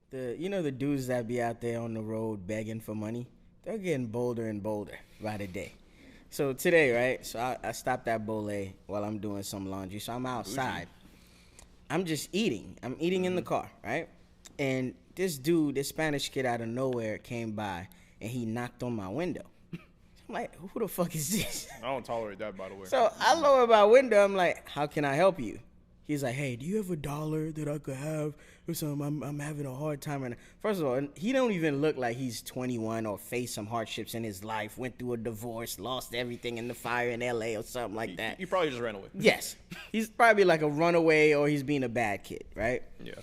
The dudes that be out there on the road begging for money, they're getting bolder and bolder by the day. So today, right? So I stopped at Boujee while I'm doing some laundry. So I'm outside. I'm just eating. I'm eating in the car, right? And this Spanish kid out of nowhere came by and he knocked on my window. I'm like, who the fuck is this? I don't tolerate that, by the way. So I lower my window. I'm like, how can I help you? He's like, hey, do you have $1 that I could have or something? I'm having a hard time right now. First of all, he don't even look like he's 21 or faced some hardships in his life, went through a divorce, lost everything in the fire in L.A. or something like that. He probably just ran away. Yes. He's probably like a runaway or he's being a bad kid, right? Yeah.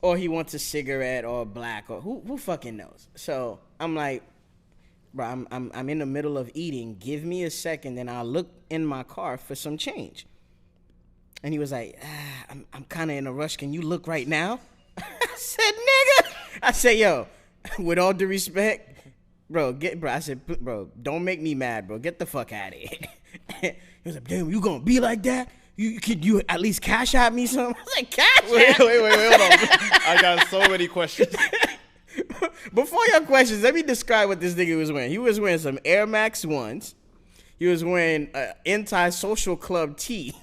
Or he wants a cigarette or black or who fucking knows? So I'm like, bro, I'm in the middle of eating. Give me a second, and I'll look in my car for some change. And he was like, I'm kind of in a rush. Can you look right now? I said, nigga. I said, yo, with all due respect, I said, bro, don't make me mad, bro. Get the fuck out of here. He was like, damn, you gonna be like that? Could you at least cash out me something? I was like, cash out? Wait, hold on. I got so many questions. Before your questions, let me describe what this nigga was wearing. He was wearing some Air Max 1s. He was wearing an anti-social club tee.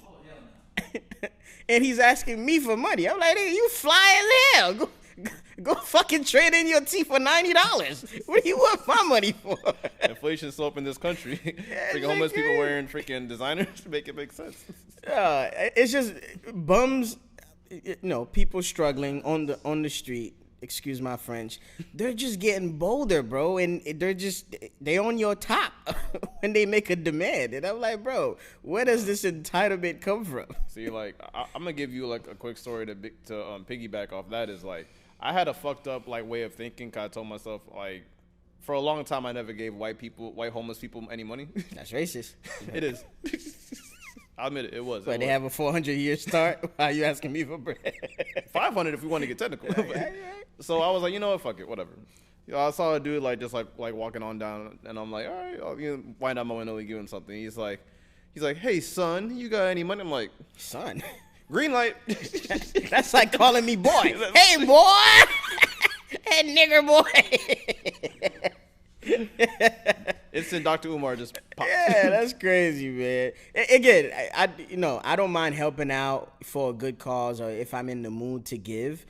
And he's asking me for money. I'm like, hey, you fly as hell. Go fucking trade in your tee for $90. What do you want my money for? Inflation's so up in this country. Freaking homeless people wearing freaking designers to make it make sense. It's just bums, people struggling on the street. Excuse my French. They're just getting bolder, bro, and they on your top when they make a demand. And I'm like, bro, where does this entitlement come from? See, like, I'm gonna give you like a quick story to piggyback off that. Is like, I had a fucked up like way of thinking. 'Cause I told myself like, for a long time, I never gave white homeless people any money. That's racist. It is. I'll admit it was. But they have a 400-year start. Why are you asking me for bread? 500 if we want to get technical. Right. So I was like, you know what, fuck it, whatever. I saw a dude like just like walking on down, and I'm like, all right, I'll wind out my window and give him something. He's like, hey son, you got any money? I'm like, son, green light. That's like calling me boy. Hey boy, hey nigger boy. It's in Dr. Umar just popped. Yeah, that's crazy, man. Again, I don't mind helping out for a good cause or if I'm in the mood to give,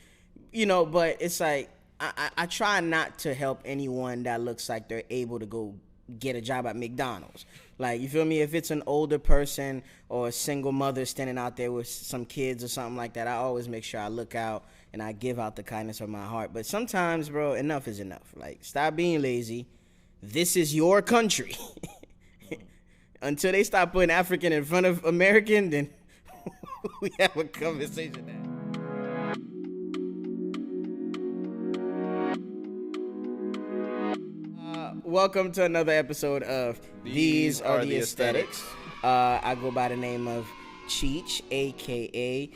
but it's like I try not to help anyone that looks like they're able to go get a job at McDonald's. Like, you feel me? If it's an older person or a single mother standing out there with some kids or something like that, I always make sure I look out and I give out the kindness of my heart. But sometimes, bro, enough is enough. Like, stop being lazy. This is your country. Until they stop putting African in front of American, then we have a conversation now. Welcome to another episode of These Are the Aesthetics. I go by the name of Cheech, a.k.a.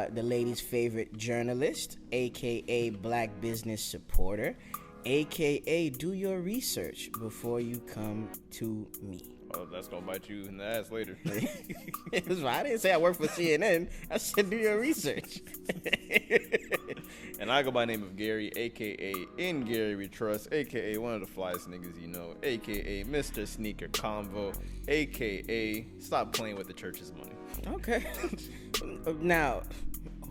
the ladies' favorite journalist, a.k.a. black business supporter, a.k.a. do your research before you come to me. Oh, that's going to bite you in the ass later. That's why I didn't say I work for CNN. I said do your research. And I go by the name of Gary, a.k.a. In Gary We Trust, a.k.a. one of the flyest niggas you know, a.k.a. Mr. Sneaker Convo, a.k.a. stop playing with the church's money. Okay. Now,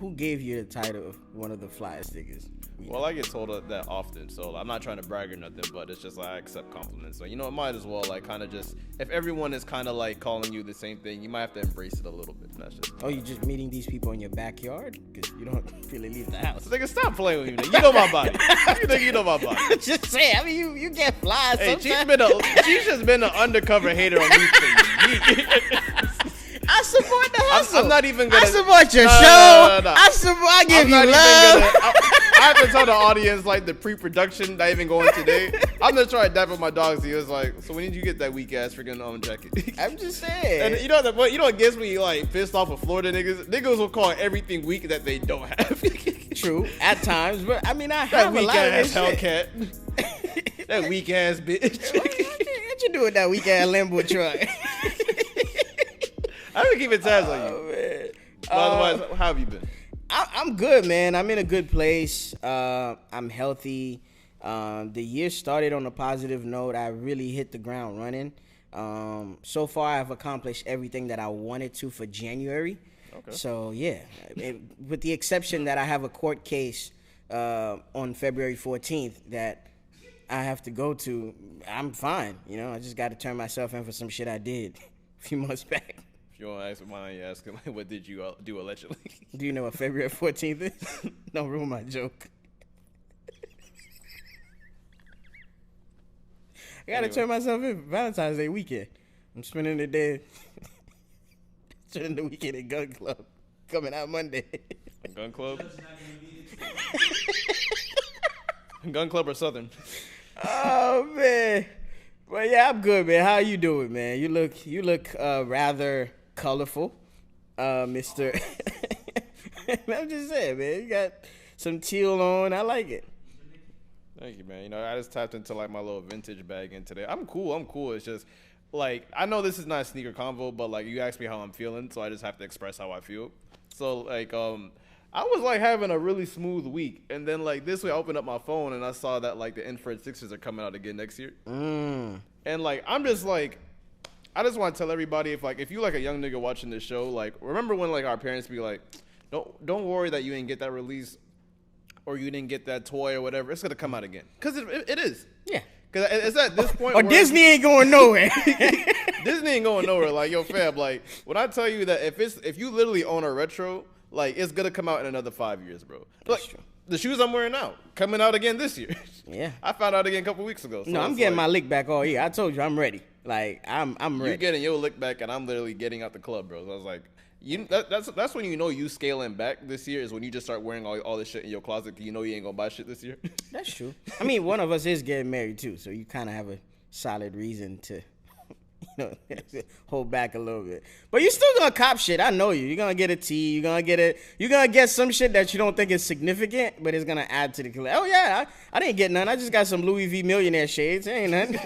who gave you the title of one of the flyest niggas? Well, I get told that often, so I'm not trying to brag or nothing, but it's just like I accept compliments. So, it might as well, like, kind of just, if everyone is kind of like calling you the same thing, you might have to embrace it a little bit. That's just. Oh, you're just meeting these people in your backyard? Because you don't really leave the house. Nigga, stop playing with me, nigga. You know my body. You know my body. Just say, I mean, you get flies hey, sometimes. She's just been an undercover hater on these things. I support the hustle. I'm not even gonna. I support your show. No. I give you love. I have to tell the audience like the pre-production that I even going today. I'm just trying to dap up my dogs. He was like, so when did you get that weak ass freaking jacket? I'm just saying. And you know what gets me like pissed off with Florida niggas? Niggas will call everything weak that they don't have. True, at times, but I mean I that have weak a lot ass of Hellcat. That weak ass bitch. What you do with that weak ass Lambo truck? I've been keeping tabs on you. Man. Otherwise, how have you been? I'm good, man. I'm in a good place. I'm healthy. The year started on a positive note. I really hit the ground running. So far, I've accomplished everything that I wanted to for January. Okay. So, yeah, with the exception that I have a court case on February 14th that I have to go to, I'm fine. You know, I just got to turn myself in for some shit I did a few months back. If you want to ask, why don't you ask him, what did you do allegedly? Do you know what February 14th is? Don't ruin my joke. I got to turn myself in for Valentine's Day weekend. I'm spending the day, spending the weekend at Gun Club, coming out Monday. Gun Club? Gun Club or Southern? Oh, man. Well, yeah, I'm good, man. How you doing, man? You look rather colorful, Mr. I'm just saying, man. You got some teal on. I like it. Thank you, man. You know, I just tapped into like my little vintage bag in today. I'm cool. It's just like, I know this is not a sneaker convo, but like you asked me how I'm feeling, so I just have to express how I feel. So like, I was like having a really smooth week, and then like this week I opened up my phone and I saw that like the infrared Sixers are coming out again next year. And like I'm just like, I just want to tell everybody, if you like a young nigga watching this show, like remember when like our parents be like, don't worry that you didn't get that release or you didn't get that toy or whatever. It's gonna come out again, cause it is. Yeah. Cause it's at this point. Or Disney ain't going nowhere. Disney ain't going nowhere. Like yo, fam. Like when I tell you that if you literally own a retro, like it's gonna come out in another 5 years, bro. That's like true. the shoes I'm wearing now coming out again this year. Yeah. I found out again a couple weeks ago. So no, I'm getting my lick back all year. I told you I'm ready. Like I'm ready. You're getting your lick back, and I'm literally getting out the club, bro. So I was like, that's when you know you scaling back this year is when you just start wearing all this shit in your closet. You know you ain't gonna buy shit this year. That's true. I mean, one of us is getting married too, so you kind of have a solid reason to, hold back a little bit. But you still gonna cop shit. I know you. You're gonna get a tee. You're gonna get some shit that you don't think is significant, but it's gonna add to the collection. Oh yeah, I didn't get none. I just got some Louis V millionaire shades. Ain't nothing.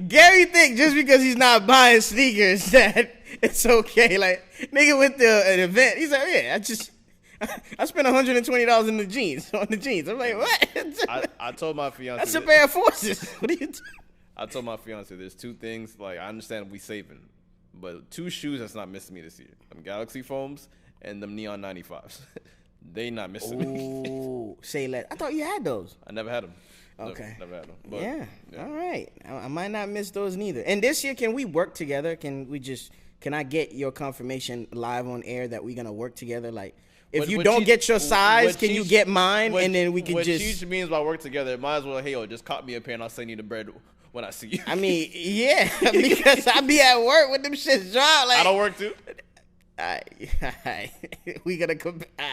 Gary think just because he's not buying sneakers that it's okay. Like nigga went to an event. He's like, yeah, I spent $120 in the jeans on the jeans. I'm like, what? I told my fiance that's a pair of forces. What are you? I told my fiance there's two things. Like I understand we saving, but two shoes that's not missing me this year: them Galaxy foams and them Neon 95s. They not missing me. Ooh, say less. I thought you had those. I never had them. Okay. Never had them. But, yeah. All right. I might not miss those neither. And this year, can we work together? Can I get your confirmation live on air that we're gonna work together? Like, if you don't get your size, can you get mine? And then we can just. What Cheech means by work together, might as well. Hey, yo, just cop me a pair and I'll send you the bread when I see you. I mean, yeah, because I be at work with them shits dry. Like I don't work too. We gonna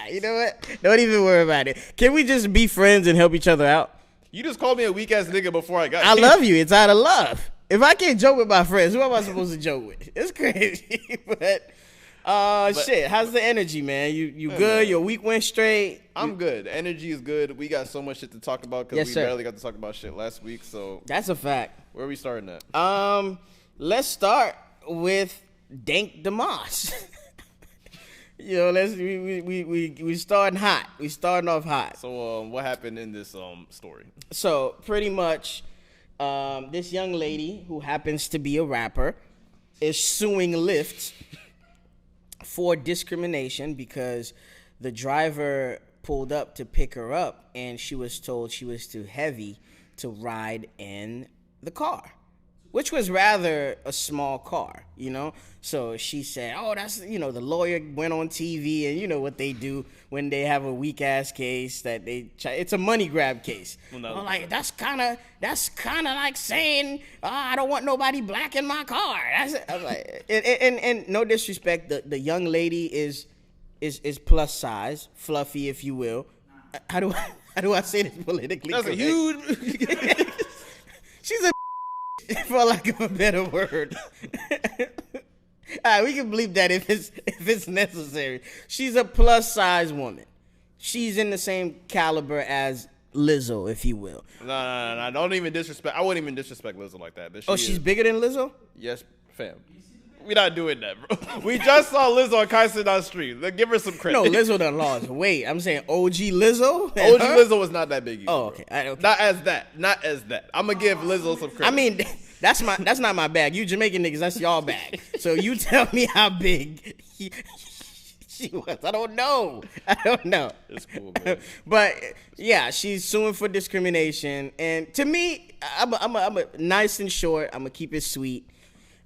you know what? Don't even worry about it. Can we just be friends and help each other out? You just called me a weak ass nigga before I got I here. love you. It's out of love. If I can't joke with my friends, who am I supposed to joke with? It's crazy. but shit, how's the energy, man? You good? Man. Your week went straight? I'm good. Energy is good. We got so much shit to talk about because we barely got to talk about shit last week. So that's a fact. Where are we starting at? Let's start with Dank Demoss. We starting hot. We starting off hot. So what happened in this story? So pretty much, this young lady who happens to be a rapper is suing Lyft for discrimination because the driver pulled up to pick her up and she was told she was too heavy to ride in the car, which was rather a small car, So she said, oh, that's, the lawyer went on TV and you know what they do when they have a weak ass case that it's a money grab case. Well, I'm like, that's kind of like saying, I don't want nobody black in my car. I'm like, and no disrespect, the young lady is plus size, fluffy, if you will. How do I say this politically? That's correct? A huge. She's a for lack of a better word. All right, we can bleep that if it's necessary. She's a plus size woman. She's in the same caliber as Lizzo, if you will. No. Don't even disrespect. I wouldn't even disrespect Lizzo like that. She's bigger than Lizzo? Yes, fam. We're not doing that, bro. We just saw Lizzo on Kai sit down stream. Give her some credit. No, Lizzo done lost. Wait, I'm saying OG Lizzo? OG Lizzo was not that big either. Oh, okay. Okay. Not as that. I'm gonna give Lizzo some credit. I mean, that's not my bag. You Jamaican niggas, that's y'all bag. So you tell me how big she was. I don't know. It's cool, man. But yeah, she's suing for discrimination. And to me, I'm a nice and short. I'm gonna keep it sweet.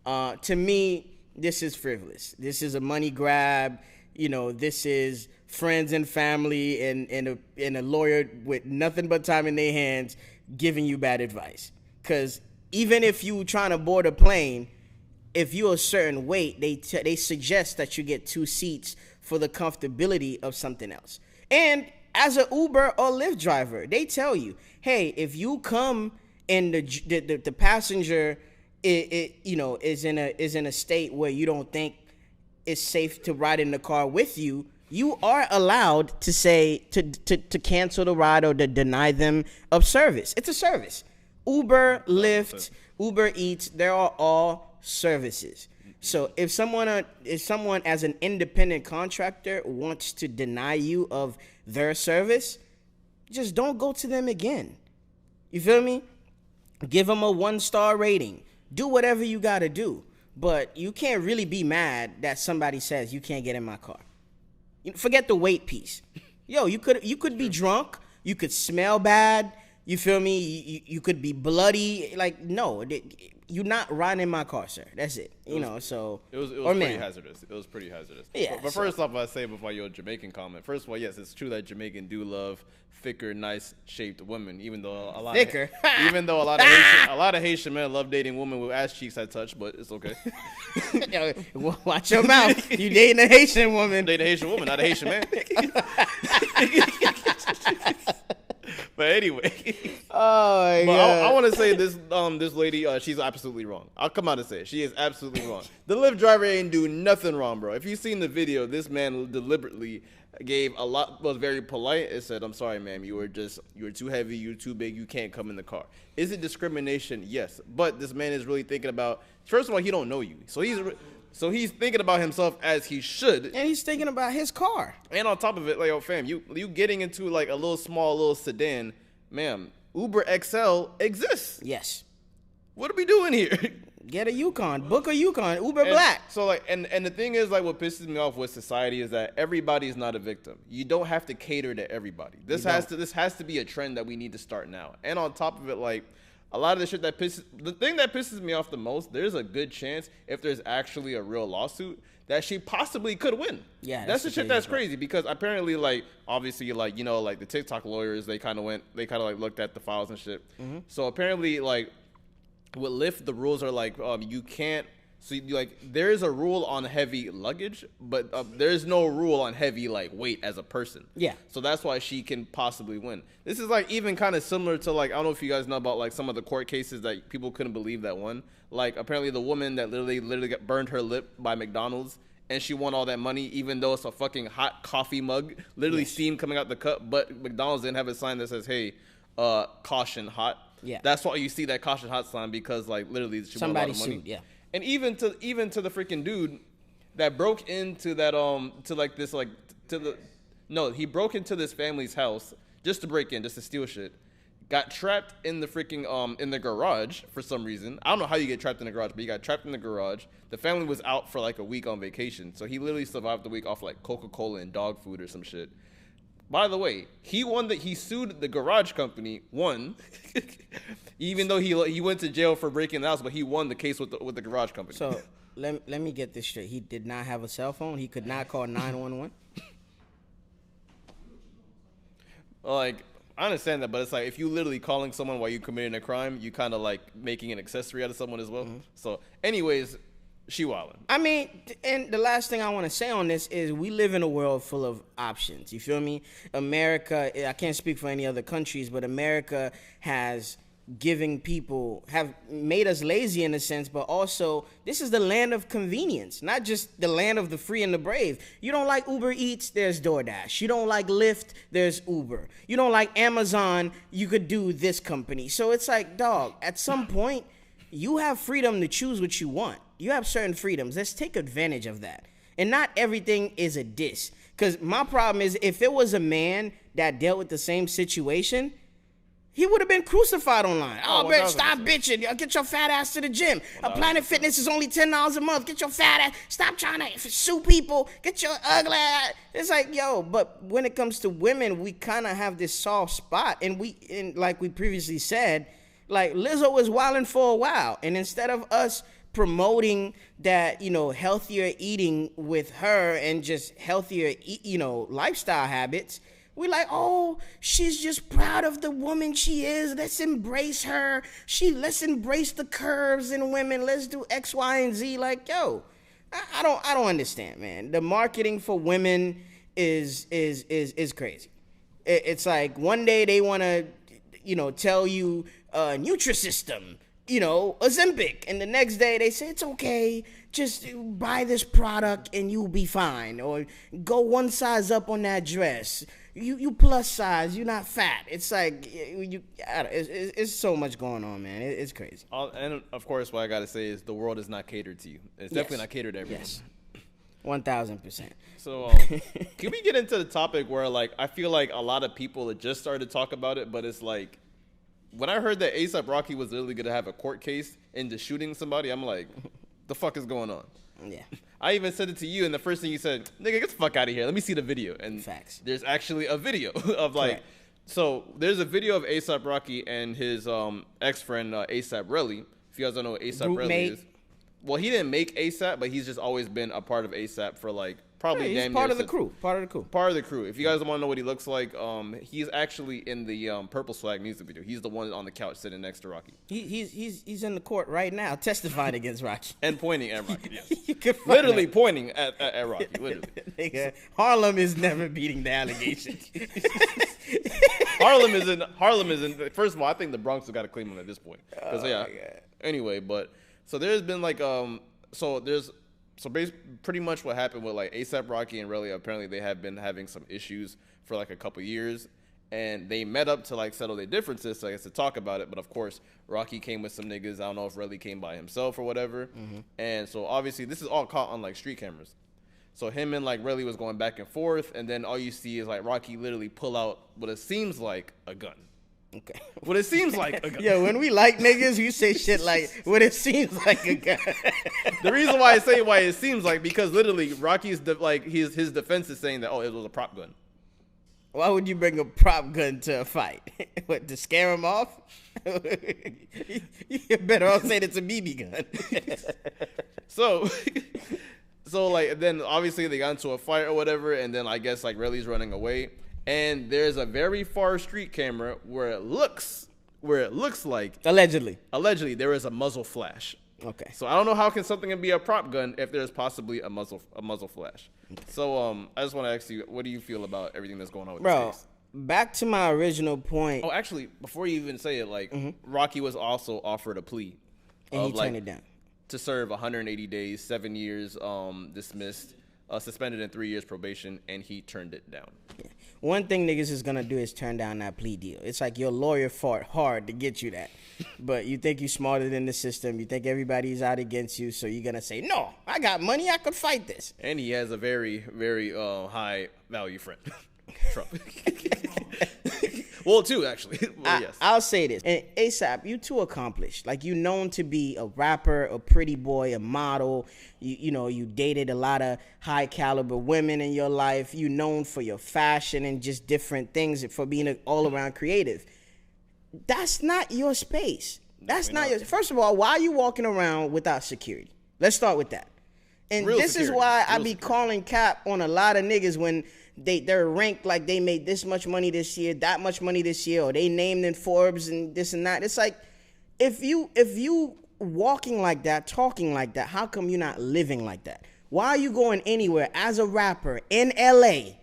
To me, this is frivolous. This is a money grab. You know, this is friends and family and a lawyer with nothing but time in their hands giving you bad advice. Because even if you trying to board a plane, if you're a certain weight, they suggest that you get 2 seats for the comfortability of something else. And as an Uber or Lyft driver, they tell you, hey, if you come and the passenger is in a state where you don't think it's safe to ride in the car with you, you are allowed to say to cancel the ride or to deny them of service. It's a service. Uber, Lyft, Uber Eats, they are all services. So if someone as an independent contractor wants to deny you of their service, just don't go to them again. You feel me? Give them a 1-star rating. Do whatever you got to do. But you can't really be mad that somebody says you can't get in my car. Forget the weight piece. Yo, you could be drunk. You could smell bad. You feel me? You could be bloody. Like, no, you're not riding in my car, sir. That's it. So it was pretty hazardous. It was pretty hazardous. Yeah. But first off, I say before your Jamaican comment. First of all, yes, it's true that Jamaican do love thicker, nice shaped women. Even though a lot of Haitian men love dating women with ass cheeks I touch, but it's okay. Yo, watch your mouth. You dating a Haitian woman. Dating a Haitian woman, not a Haitian man. But anyway, oh my God. I want to say this lady, she's absolutely wrong. I'll come out and say it. She is absolutely wrong. The Lyft driver ain't do nothing wrong, bro. If you've seen the video, this man deliberately was very polite and said, "I'm sorry, ma'am, you were too heavy, you're too big, you can't come in the car." Is it discrimination? Yes, but this man is really thinking about. First of all, he don't know you, so he's thinking about himself as he should. And he's thinking about his car. And on top of it, like, oh, fam, you getting into like a little sedan, ma'am, Uber XL exists. Yes. What are we doing here? Get a Yukon. Book a Yukon. Uber Black. So, like, and the thing is, like, what pisses me off with society is that everybody's not a victim. You don't have to cater to everybody. This has to be a trend that we need to start now. And on top of it, like, a lot of the thing that pisses me off the most, there's a good chance if there's actually a real lawsuit that she possibly could win. Yeah, that's the shit that's crazy because apparently, like, obviously, like, like the TikTok lawyers, they kind of like looked at the files and shit. Mm-hmm. So apparently, like, with Lyft, the rules are like you can't. So there is a rule on heavy luggage, but there is no rule on heavy like weight as a person. Yeah. So that's why she can possibly win. This is like even kind of similar to like I don't know if you guys know about like some of the court cases that people couldn't believe that won. Like apparently the woman that literally got burned her lip by McDonald's and she won all that money even though it's a fucking hot coffee mug, literally steam coming out the cup, but McDonald's didn't have a sign that says, "Hey, caution hot." Yeah. That's why you see that caution hot sign because like literally she won a lot of money. Sued, yeah. And even to the freaking dude that broke into that he broke into this family's house just to steal shit. Got trapped in the freaking in the garage for some reason. I don't know how you get trapped in the garage, but he got trapped in the garage. The family was out for like a week on vacation, so he literally survived the week off like Coca-Cola and dog food or some shit. By the way, he sued the garage company, won, even though he went to jail for breaking the house, but he won the case with the garage company. So let me get this straight. He did not have a cell phone. He could not call 911. Like, I understand that, but it's like if you literally calling someone while you committing a crime, you kind of like making an accessory out of someone as well. Mm-hmm. So, anyways. She wildin'. I mean, and the last thing I want to say on this is we live in a world full of options. You feel me? America, I can't speak for any other countries, but America have made us lazy in a sense, but also this is the land of convenience, not just the land of the free and the brave. You don't like Uber Eats, there's DoorDash. You don't like Lyft, there's Uber. You don't like Amazon, you could do this company. So it's like, dog, at some point, you have freedom to choose what you want. You have certain freedoms. Let's take advantage of that. And not everything is a diss. Because my problem is, if it was a man that dealt with the same situation, he would have been crucified online. Oh, bitch, stop bitching. Get your fat ass to the gym. Planet Fitness is only $10 a month. Get your fat ass. Stop trying to sue people. Get your ugly ass. It's like, yo, but when it comes to women, we kind of have this soft spot. And like we previously said, like Lizzo was wilding for a while. And instead of us promoting that, healthier eating with her and just healthier, lifestyle habits, we like, oh, she's just proud of the woman she is. Let's embrace her. Let's embrace the curves in women. Let's do X, Y, and Z. Like, yo, I don't understand, man. The marketing for women is crazy. It's like one day they want to, tell you Nutrisystem, Ozempic, and the next day they say it's okay, just buy this product and you'll be fine, or go one size up on that dress. You plus size, you're not fat. It's like it's so much going on, man. It's crazy. And of course, what I gotta say is the world is not catered to you. It's definitely not catered to everyone. Yes, 1,000%. So, can we get into the topic where, like, I feel like a lot of people had just started to talk about it, but it's like, when I heard that A$AP Rocky was literally gonna have a court case into shooting somebody, I'm like, the fuck is going on? Yeah. I even said it to you, and the first thing you said, nigga, get the fuck out of here. Let me see the video. And facts. There's actually a video of, like, correct. So there's a video of A$AP Rocky and his ex-friend A$AP Relly. If you guys don't know what A$AP Relly is. Well, he didn't make A$AP, but he's just always been a part of A$AP for, like, probably he's damn part near of the crew. Part of the crew. If you guys want to know what he looks like, he's actually in the Purple Swag music video. He's the one on the couch sitting next to Rocky. He's in the court right now testifying against Rocky. And pointing at Rocky, yes. Literally pointing at Rocky, literally. Nigga, Harlem is never beating the allegations. Harlem isn't. First of all, I think the Bronx has got to claim him at this point. Anyway, but so there's been like pretty much what happened with like A$AP Rocky and Relly, apparently they have been having some issues for like a couple years, and they met up to like settle their differences, so I guess to talk about it. But of course, Rocky came with some niggas. I don't know if Relly came by himself or whatever. Mm-hmm. And so obviously this is all caught on like street cameras. So him and like Relly was going back and forth, and then all you see is like Rocky literally pull out what it seems like a gun. Okay. What it seems like a gun. Yeah, when we like niggas, you say shit like what it seems like a gun. The reason why I say why it seems like, because literally Rocky's his defense is saying that, oh, it was a prop gun. Why would you bring a prop gun to a fight? What, to scare him off? You better off saying it's a BB gun. So like then obviously they got into a fight or whatever, and then I guess like Relly's running away. And there's a very far street camera where it looks like allegedly there is a muzzle flash. Okay. So I don't know how can something be a prop gun if there's possibly a muzzle flash. Okay. So I just want to ask you, what do you feel about everything that's going on with this case? Back to my original point. Oh, actually, before you even say it, like Rocky was also offered a plea, and he turned it down, to serve 180 days, 7 years dismissed, suspended, and 3 years probation, and he turned it down. Yeah. One thing niggas is gonna do is turn down that plea deal. It's like your lawyer fought hard to get you that, but you think you smarter than the system. You think everybody's out against you, so you're gonna say, "No, I got money. I could fight this." And he has a very, very high value friend, Trump. Well, two actually. Well, yes. I'll say this. And A$AP, you too accomplished. Like, you known to be a rapper, a pretty boy, a model. You dated a lot of high caliber women in your life. You known for your fashion and just different things, for being an all around creative. That's not your space. That's not your. First of all, why are you walking around without security? Let's start with that. And Real this security. is why I be security. calling cap on a lot of niggas when they're ranked like they made this much money this year, that much money this year, or they named in Forbes and this and that. It's like, if you walking like that, talking like that, how come you're not living like that? Why are you going anywhere as a rapper in LA,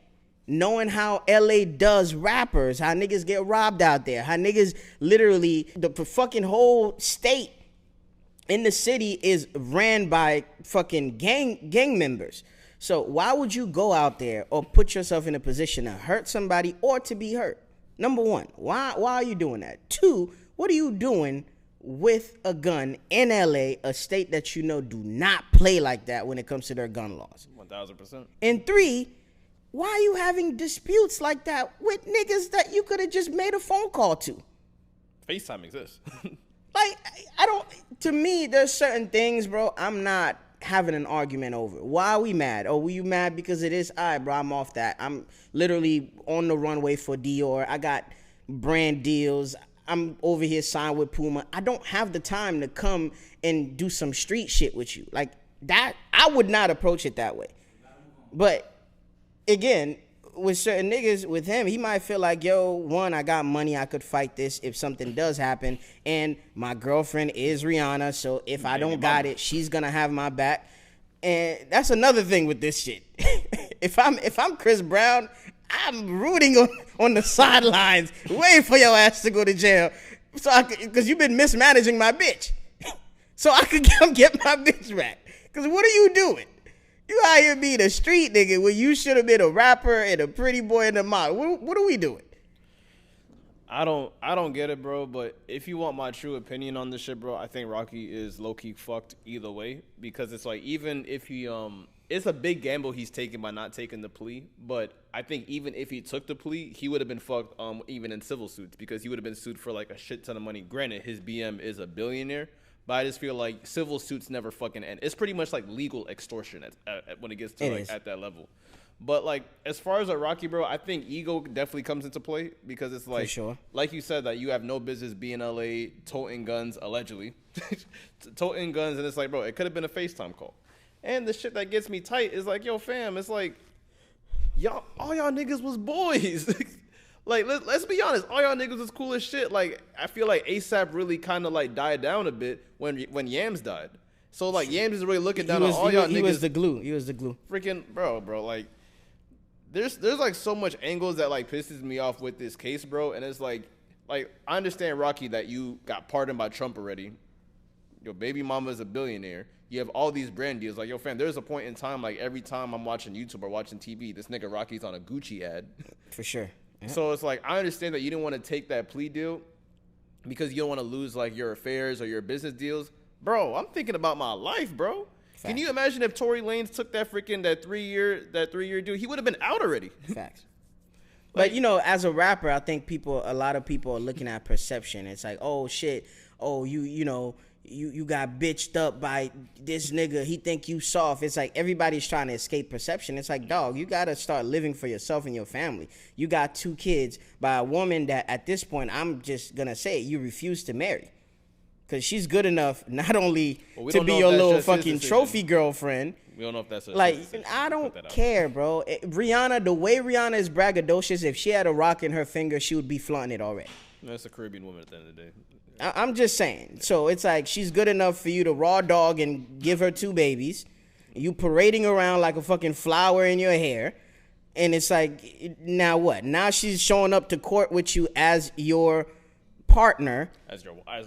knowing how LA does rappers, how niggas get robbed out there, how niggas literally, the fucking whole state in the city is ran by fucking gang members. So why would you go out there or put yourself in a position to hurt somebody or to be hurt? Number one, why are you doing that? Two, what are you doing with a gun in LA, a state that you know do not play like that when it comes to their gun laws. 1,000%. And 3, why are you having disputes like that with niggas that you could have just made a phone call to? FaceTime exists. Like, I don't, to me, there's certain things, bro, I'm not having an argument over. Why are we mad? Oh, were you mad because of this? All right, bro, I'm off that. I'm literally on the runway for Dior. I got brand deals. I'm over here signed with Puma. I don't have the time to come and do some street shit with you. Like, that, I would not approach it that way. But again, with certain niggas, with him, he might feel like, yo, one, I got money, I could fight this if something does happen, and my girlfriend is Rihanna, so if I don't got it, she's gonna have my back. And that's another thing with this shit. If I'm Chris Brown, I'm rooting on the sidelines, waiting for your ass to go to jail, so because you've been mismanaging my bitch, so I could come get my bitch back. Because what are you doing? You out here being a street nigga when you should have been a rapper and a pretty boy and a model. What are we doing? I don't get it, bro. But if you want my true opinion on this shit, bro, I think Rocky is low key fucked either way, because it's like, even if he it's a big gamble he's taking by not taking the plea. But I think even if he took the plea, he would have been fucked even in civil suits, because he would have been sued for like a shit ton of money. Granted, his BM is a billionaire. But I just feel like civil suits never fucking end. It's pretty much like legal extortion when it gets to at that level. But like, as far as a Rocky, bro, I think ego definitely comes into play, because it's like, for sure, like you said, that you have no business being in LA toting guns, allegedly, toting guns, and it's like, bro, it could have been a FaceTime call. And the shit that gets me tight is like, yo, fam, it's like, all y'all niggas was boys. Like, let's be honest, all y'all niggas was cool as shit. Like, I feel like ASAP really kind of like died down a bit when Yams died. So like, Yams is really looking down on all y'all niggas. He was the glue. He was the glue. Freaking bro. Like, there's like so much angles that like pisses me off with this case, bro. And it's like I understand, Rocky, that you got pardoned by Trump already. Your baby mama is a billionaire. You have all these brand deals. Like, yo, fam, there's a point in time, like, every time I'm watching YouTube or watching TV, this nigga Rocky's on a Gucci ad. For sure. Yeah. So it's like, I understand that you didn't want to take that plea deal because you don't want to lose like your affairs or your business deals. Bro, I'm thinking about my life, bro. Facts. Can you imagine if Tory Lanez took that that 3-year deal? He would have been out already. Facts. But, you know, as a rapper, I think a lot of people are looking at perception. It's like, oh, shit. Oh, you know, you got bitched up by this nigga. He think you soft. It's like everybody's trying to escape perception. It's like, dog, you got to start living for yourself and your family. You got 2 kids by a woman that at this point, I'm just going to say, you refuse to marry. Because she's good enough not only to be your little fucking trophy girlfriend. We don't know if that's like, I don't care, bro. Rihanna, the way Rihanna is braggadocious, if she had a rock in her finger, she would be flaunting it already. That's a Caribbean woman at the end of the day. I'm just saying. So it's like, she's good enough for you to raw dog and give her 2 babies. You parading around like a fucking flower in your hair. And it's like, now what? Now she's showing up to court with you as your partner. As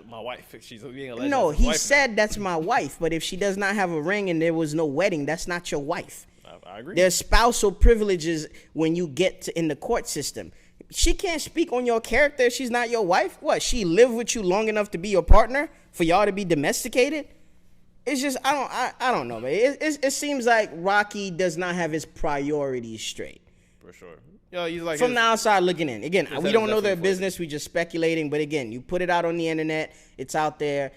my wife. She's being alleged. No, he said that's my wife. But if she does not have a ring and there was no wedding, that's not your wife. I agree. There's spousal privileges when you get in the court system. She can't speak on your character if she's not your wife. What? She lived with you long enough to be your partner for y'all to be domesticated? It's just, I don't know, man. It seems like Rocky does not have his priorities straight. For sure. Yeah, he's like, from the outside looking in. Again, we don't know their business. We just speculating. But again, you put it out on the internet. It's out there.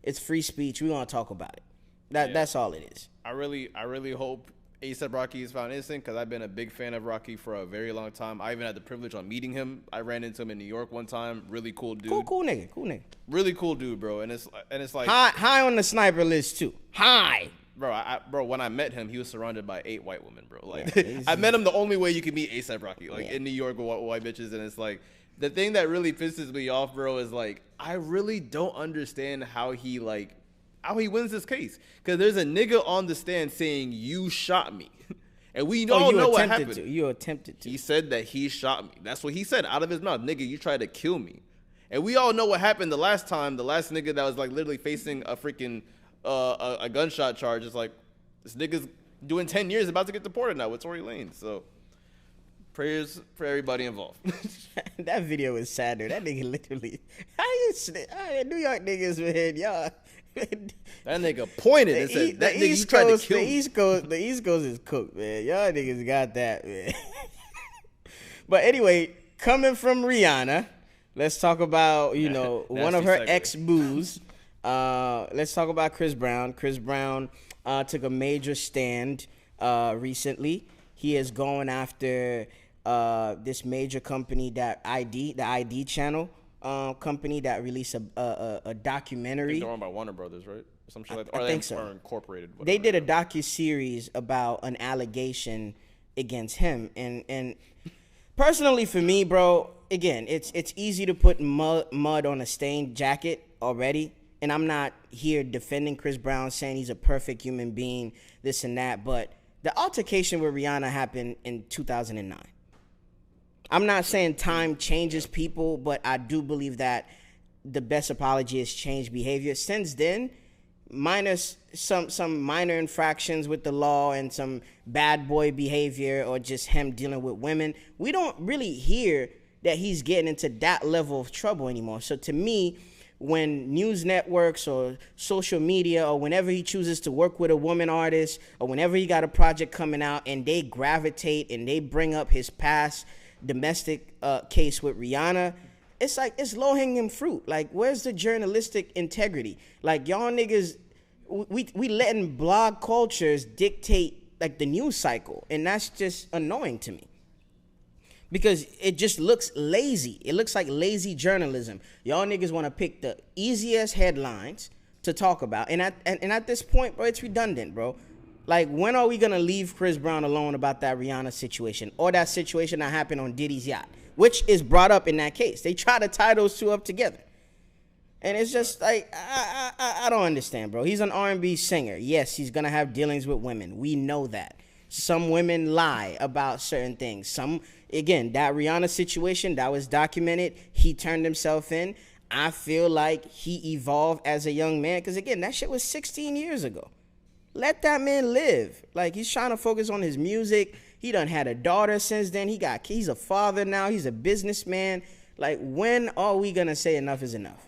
It's free speech. We're gonna talk about it. That's all it is. I really hope A$AP Rocky is found innocent, because I've been a big fan of Rocky for a very long time. I even had the privilege on meeting him. I ran into him in New York one time. Really cool dude. Cool nigga. Really cool dude, bro. And it's like high on the sniper list too. High. Bro, when I met him, he was surrounded by 8 white women, bro. Like, I met him the only way you can meet A$AP Rocky, like, in New York with white bitches. And it's like, the thing that really pisses me off, bro, is like, I really don't understand how he wins this case. Because there's a nigga on the stand saying, you shot me. And we all know what happened. You attempted to. He said that he shot me. That's what he said out of his mouth. Nigga, you tried to kill me. And we all know what happened the last time. The last nigga that was like literally facing a freaking a gunshot charge. It's like, this nigga's doing 10 years, about to get deported now with Tory Lanez. So Prayers for everybody involved. That video was sad, dude. That nigga literally. New York niggas, man, y'all. That nigga pointed and said, "That nigga, you tried to kill me." The East Coast is cooked, man. Y'all niggas got that, man. But anyway, coming from Rihanna, let's talk about one of her ex-boos. Let's talk about Chris Brown. Chris Brown took a major stand recently. He is going after this major company the ID channel company that released a documentary. They're owned by Warner Brothers, right? Some shit like that. I think so. Or incorporated. They did a docuseries about an allegation against him, and personally for me, bro, again, it's easy to put mud on a stained jacket already, and I'm not here defending Chris Brown, saying he's a perfect human being, this and that, but the altercation with Rihanna happened in 2009. I'm not saying time changes people, but I do believe that the best apology is change behavior. Since then, minus some minor infractions with the law and some bad boy behavior or just him dealing with women, we don't really hear that he's getting into that level of trouble anymore. So to me, when news networks or social media or whenever he chooses to work with a woman artist or whenever he got a project coming out and they gravitate and they bring up his past domestic case with Rihanna, it's like it's low-hanging fruit. Like, where's the journalistic integrity? Like, y'all niggas, we letting blog cultures dictate like the news cycle, and that's just annoying to me. Because it just looks lazy. It looks like lazy journalism. Y'all niggas want to pick the easiest headlines to talk about. And at this point, bro, it's redundant, bro. Like, when are we going to leave Chris Brown alone about that Rihanna situation or that situation that happened on Diddy's yacht, which is brought up in that case? They try to tie those two up together. And it's just like, I don't understand, bro. He's an R&B singer. Yes, he's going to have dealings with women. We know that. Some women lie about certain things. Again, that Rihanna situation, that was documented. He turned himself in. I feel like he evolved as a young man because, again, that shit was 16 years ago. Let that man live. Like, he's trying to focus on his music. He done had a daughter since then. He's a father now. He's a businessman. Like, when are we going to say enough is enough?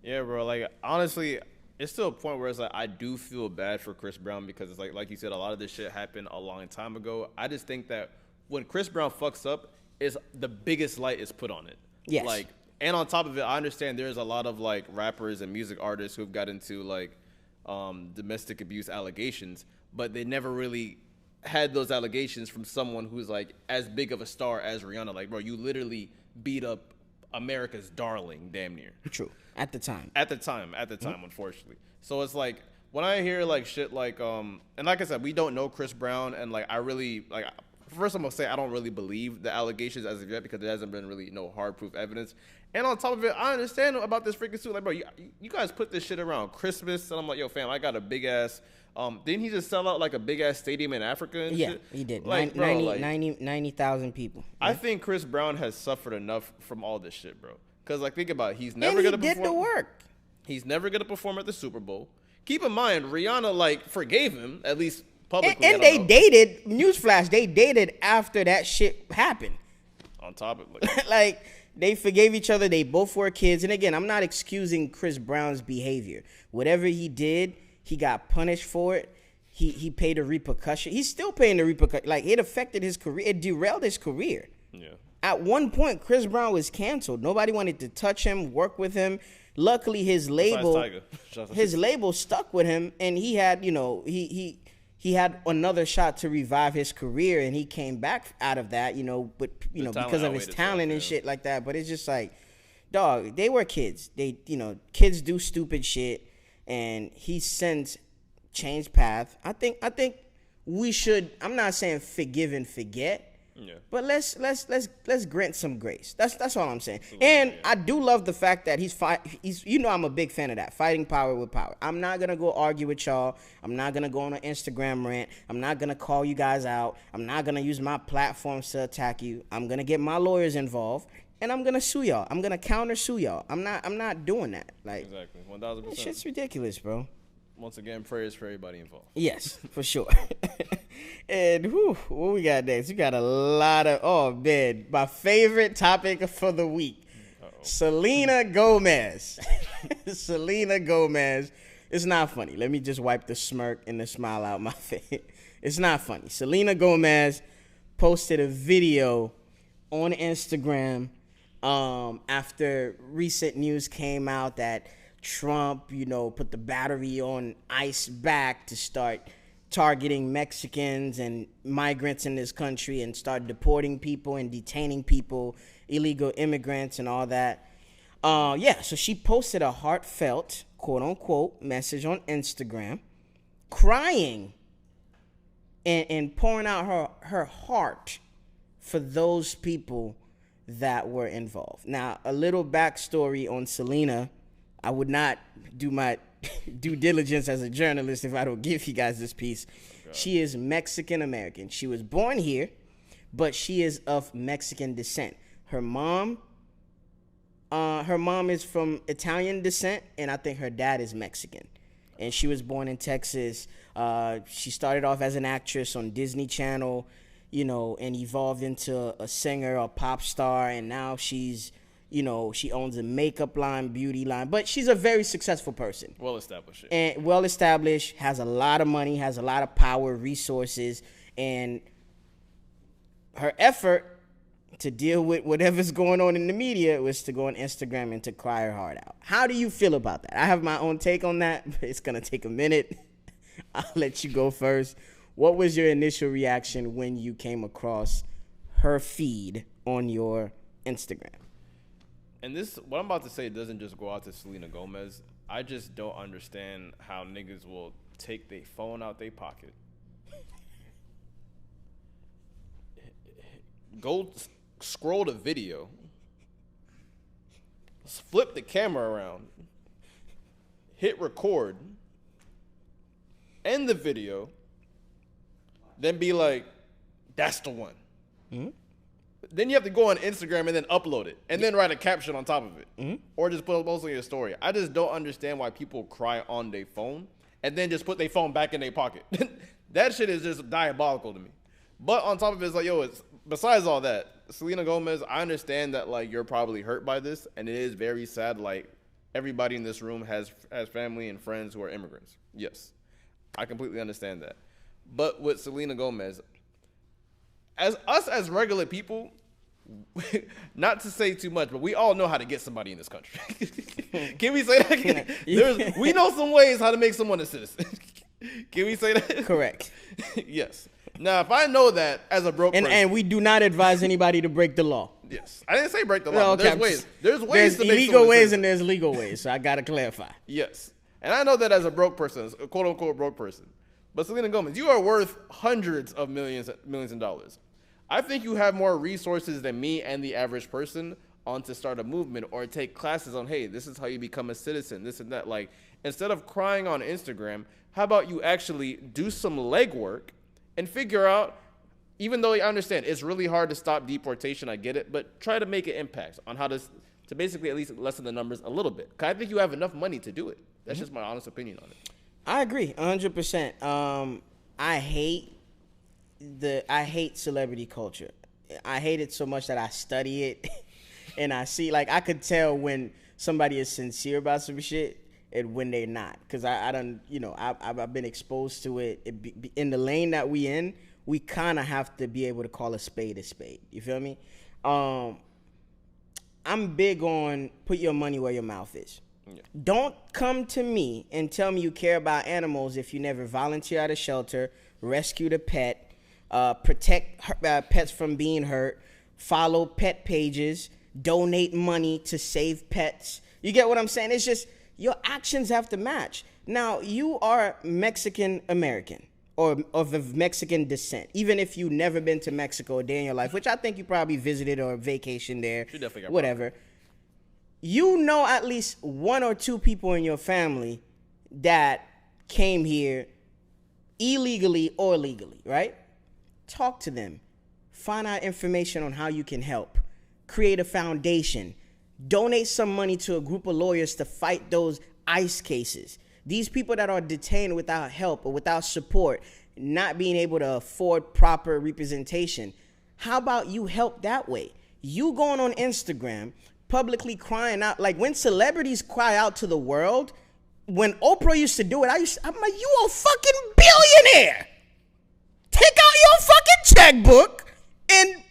Yeah, bro. Like, honestly, it's to a point where it's like I do feel bad for Chris Brown because it's like you said, a lot of this shit happened a long time ago. I just think that when Chris Brown fucks up, is the biggest light is put on it. Yes. Like, and on top of it, I understand there's a lot of like rappers and music artists who've got into like domestic abuse allegations, but they never really had those allegations from someone who's like as big of a star as Rihanna. Like, bro, you literally beat up America's darling, damn near. True. At the time, unfortunately. So it's like when I hear like shit like and like I said, we don't know Chris Brown, and like I really like. First, I'm gonna say I don't really believe the allegations as of yet because there hasn't been really no hard proof evidence. And on top of it, I understand about this freaking suit. Like, bro, you guys put this shit around Christmas, and I'm like, yo, fam, I got a big ass. Didn't he just sell out like a big ass stadium in Africa and shit? Yeah, he did. Like, 90,000 people. I think Chris Brown has suffered enough from all this shit, bro. Because, like, think about it. He's never going to perform. He did the work. He's never going to perform at the Super Bowl. Keep in mind, Rihanna, like, forgave him, at least publicly. And they dated, newsflash, they dated after that shit happened. On top of it. Like, they forgave each other. They both were kids. And again, I'm not excusing Chris Brown's behavior. Whatever he did, he got punished for it. He paid a repercussion. He's still paying the repercussion. Like, it affected his career. It derailed his career. Yeah. At one point, Chris Brown was canceled. Nobody wanted to touch him, work with him. Luckily, his label stuck with him, and he had, he had another shot to revive his career, and he came back out of that, but because of his talent and shit like that. But it's just like, dog, they were kids. Kids do stupid shit, and he since changed path. I think we should. I'm not saying forgive and forget. Yeah. But let's grant some grace. That's all I'm saying. Absolutely, and yeah. I do love the fact that he's I'm a big fan of that. Fighting power with power. I'm not gonna go argue with y'all. I'm not gonna go on an Instagram rant. I'm not gonna call you guys out. I'm not gonna use my platforms to attack you. I'm gonna get my lawyers involved and I'm gonna sue y'all. I'm gonna counter sue y'all. I'm not doing that. Like, exactly 1,000%. Shit's ridiculous, bro. once again, prayers for everybody involved. Yes, for sure. And what we got next? We got a lot of, oh man, my favorite topic for the week. Selena Gomez. Selena Gomez. It's not funny. Let me just wipe the smirk and the smile out my face. It's not funny. Selena Gomez posted a video on Instagram after recent news came out that Trump, put the battery on ICE back to start targeting Mexicans and migrants in this country and start deporting people and detaining people, illegal immigrants and all that. So she posted a heartfelt, quote unquote, message on Instagram, crying and pouring out her heart for those people that were involved. Now, a little backstory on Selena. I would not do my due diligence as a journalist if I don't give you guys this piece. Okay. She is Mexican American. She was born here, but she is of Mexican descent. Her mom is from Italian descent, and I think her dad is Mexican. And she was born in Texas. She started off as an actress on Disney Channel, and evolved into a singer, a pop star, and now she's, she owns a makeup line, beauty line, but she's a very successful person. Well-established. And well-established, has a lot of money, has a lot of power, resources, and her effort to deal with whatever's going on in the media was to go on Instagram and to cry her heart out. How do you feel about that? I have my own take on that, but it's going to take a minute. I'll let you go first. What was your initial reaction when you came across her feed on your Instagram? And what I'm about to say doesn't just go out to Selena Gomez. I just don't understand how niggas will take their phone out their pocket, go scroll the video, flip the camera around, hit record, end the video, then be like, that's the one. Mm-hmm. Then you have to go on Instagram and then upload it and then write a caption on top of it, or just put mostly a story. I just don't understand why people cry on their phone and then just put their phone back in their pocket. That shit is just diabolical to me. But on top of it, it's like, besides all that, Selena Gomez, I understand that like you're probably hurt by this, and it is very sad. Like everybody in this room has family and friends who are immigrants. Yes, I completely understand that. But with Selena Gomez, as regular people, not to say too much, but we all know how to get somebody in this country. Can we say that? We know some ways how to make someone a citizen. Can we say that? Correct. Yes. Now, if I know that as a broke person, and we do not advise anybody to break the law. Yes, I didn't say break the law. No, okay. There's ways. There's to make illegal ways and there's legal ways. So I gotta clarify. Yes, and I know that as a broke person, a quote unquote broke person. But Selena Gomez, you are worth hundreds of millions of dollars. I think you have more resources than me and the average person on to start a movement or take classes on, hey, this is how you become a citizen, this and that. Like, instead of crying on Instagram, how about you actually do some legwork and figure out, even though I understand it's really hard to stop deportation, I get it, but try to make an impact on how to basically at least lessen the numbers a little bit. 'Cause I think you have enough money to do it. That's just my honest opinion on it. I agree 100%. I hate celebrity culture. I hate it so much that I study it and I see, like, I could tell when somebody is sincere about some shit and when they're not. Because I've been exposed to it. In the lane that we in, we kind of have to be able to call a spade a spade. You feel me? I'm big on put your money where your mouth is. Yeah. Don't come to me and tell me you care about animals if you never volunteer at a shelter, rescued a pet, protect pets from being hurt, follow pet pages, donate money to save pets. You get what I'm saying? It's just your actions have to match. Now, you are Mexican American or of Mexican descent, even if you've never been to Mexico a day in your life, which I think you probably visited or vacationed there, whatever. You know at least one or two people in your family that came here illegally or legally, right? Talk to them. Find out information on how you can help. Create a foundation. Donate some money to a group of lawyers to fight those ICE cases. These people that are detained without help or without support, not being able to afford proper representation, how about you help that way? You going on Instagram, publicly crying out, like when celebrities cry out to the world, when Oprah used to do it, I'm like, you a fucking billionaire. Take out your fucking checkbook and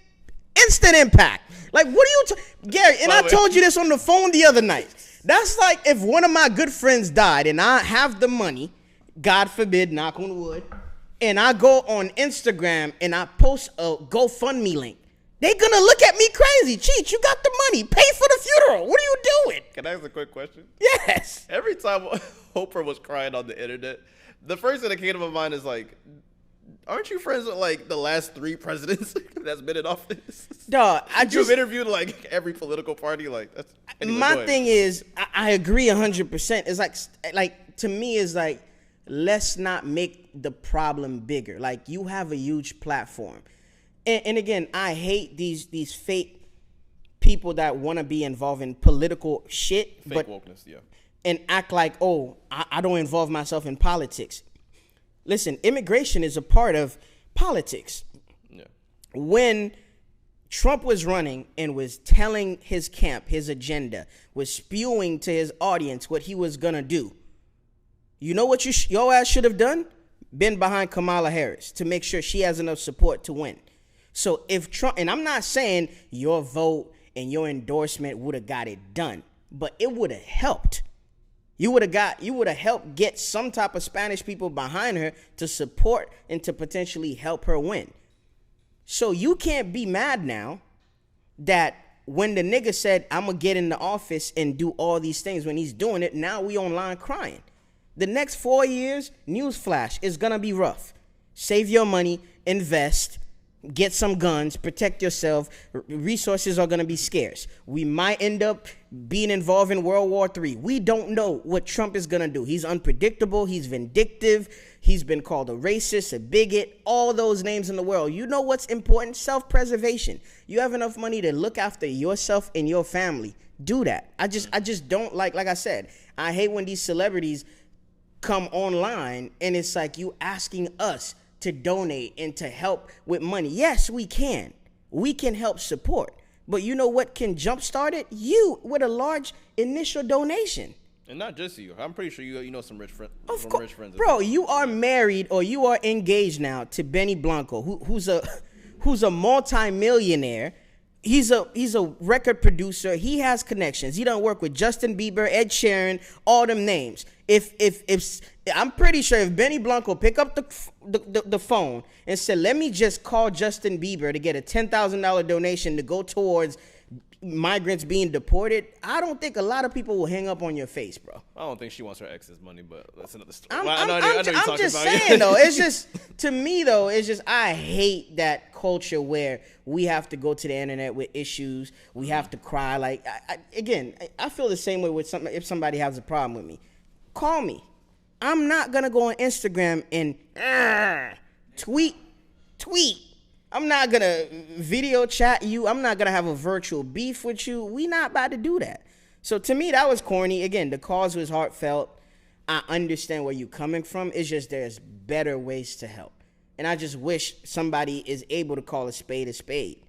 instant impact. Like, what are you, Gary? And I told you this on the phone the other night. That's like if one of my good friends died and I have the money, God forbid, knock on wood, and I go on Instagram and I post a GoFundMe link. They gonna look at me crazy. Cheech, you got the money. Pay for the funeral. What are you doing? Can I ask a quick question? Yes. Every time Oprah was crying on the internet, the first thing that came to my mind is like, aren't you friends with like the last 3 presidents that's been in office? Dog, You've interviewed like every political party. Like that's anyway, my thing is, I agree 100%. It's like to me, is like, let's not make the problem bigger. Like, you have a huge platform. And again, I hate these fake people that want to be involved in political shit. Fake wokeness, yeah. And act like, oh, I don't involve myself in politics. Listen, immigration is a part of politics. Yeah. When Trump was running and was telling his camp, his agenda, was spewing to his audience what he was going to do, you know what your ass should have done? Been behind Kamala Harris to make sure she has enough support to win. So if Trump, and I'm not saying your vote and your endorsement would have got it done, but it would have helped. You would have helped get some type of Spanish people behind her to support and to potentially help her win. So you can't be mad now that when the nigga said, I'm going to get in the office and do all these things, when he's doing it, now we online crying. The next 4 years, newsflash, is going to be rough. Save your money, invest, get some guns, protect yourself. Resources are going to be scarce. We might end up being involved in World War III. We don't know what Trump is going to do. He's unpredictable. He's vindictive. He's been called a racist, a bigot, all those names in the world. You know what's important? Self-preservation. You have enough money to look after yourself and your family. Do that. I just don't like I said, I hate when these celebrities come online and it's like you asking us to donate and to help with money. Yes, we can. We can help support. But you know what can jumpstart it? You, with a large initial donation. And not just you. I'm pretty sure you know some rich friends. Of course. Bro, you are married or you are engaged now to Benny Blanco, who's a multi-millionaire. He's a record producer. He has connections. He done work with Justin Bieber, Ed Sheeran, all them names. If I'm pretty sure if Benny Blanco pick up the phone and said, let me just call Justin Bieber to get a $10,000 donation to go towards migrants being deported, I don't think a lot of people will hang up on your face, bro. I don't think she wants her ex's money, but that's another story. I'm just saying, though. It's just, to me, though, it's just, I hate that culture where we have to go to the internet with issues. We have to cry. Like, I feel the same way with something. If somebody has a problem with me, call me. I'm not going to go on Instagram and tweet. I'm not going to video chat you. I'm not going to have a virtual beef with you. We not about to do that. So to me, that was corny. Again, the cause was heartfelt. I understand where you're coming from. It's just there's better ways to help. And I just wish somebody is able to call a spade a spade.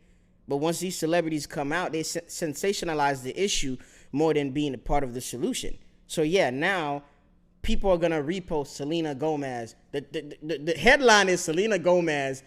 But once these celebrities come out, they sensationalize the issue more than being a part of the solution. So yeah, now people are going to repost Selena Gomez. The headline is Selena Gomez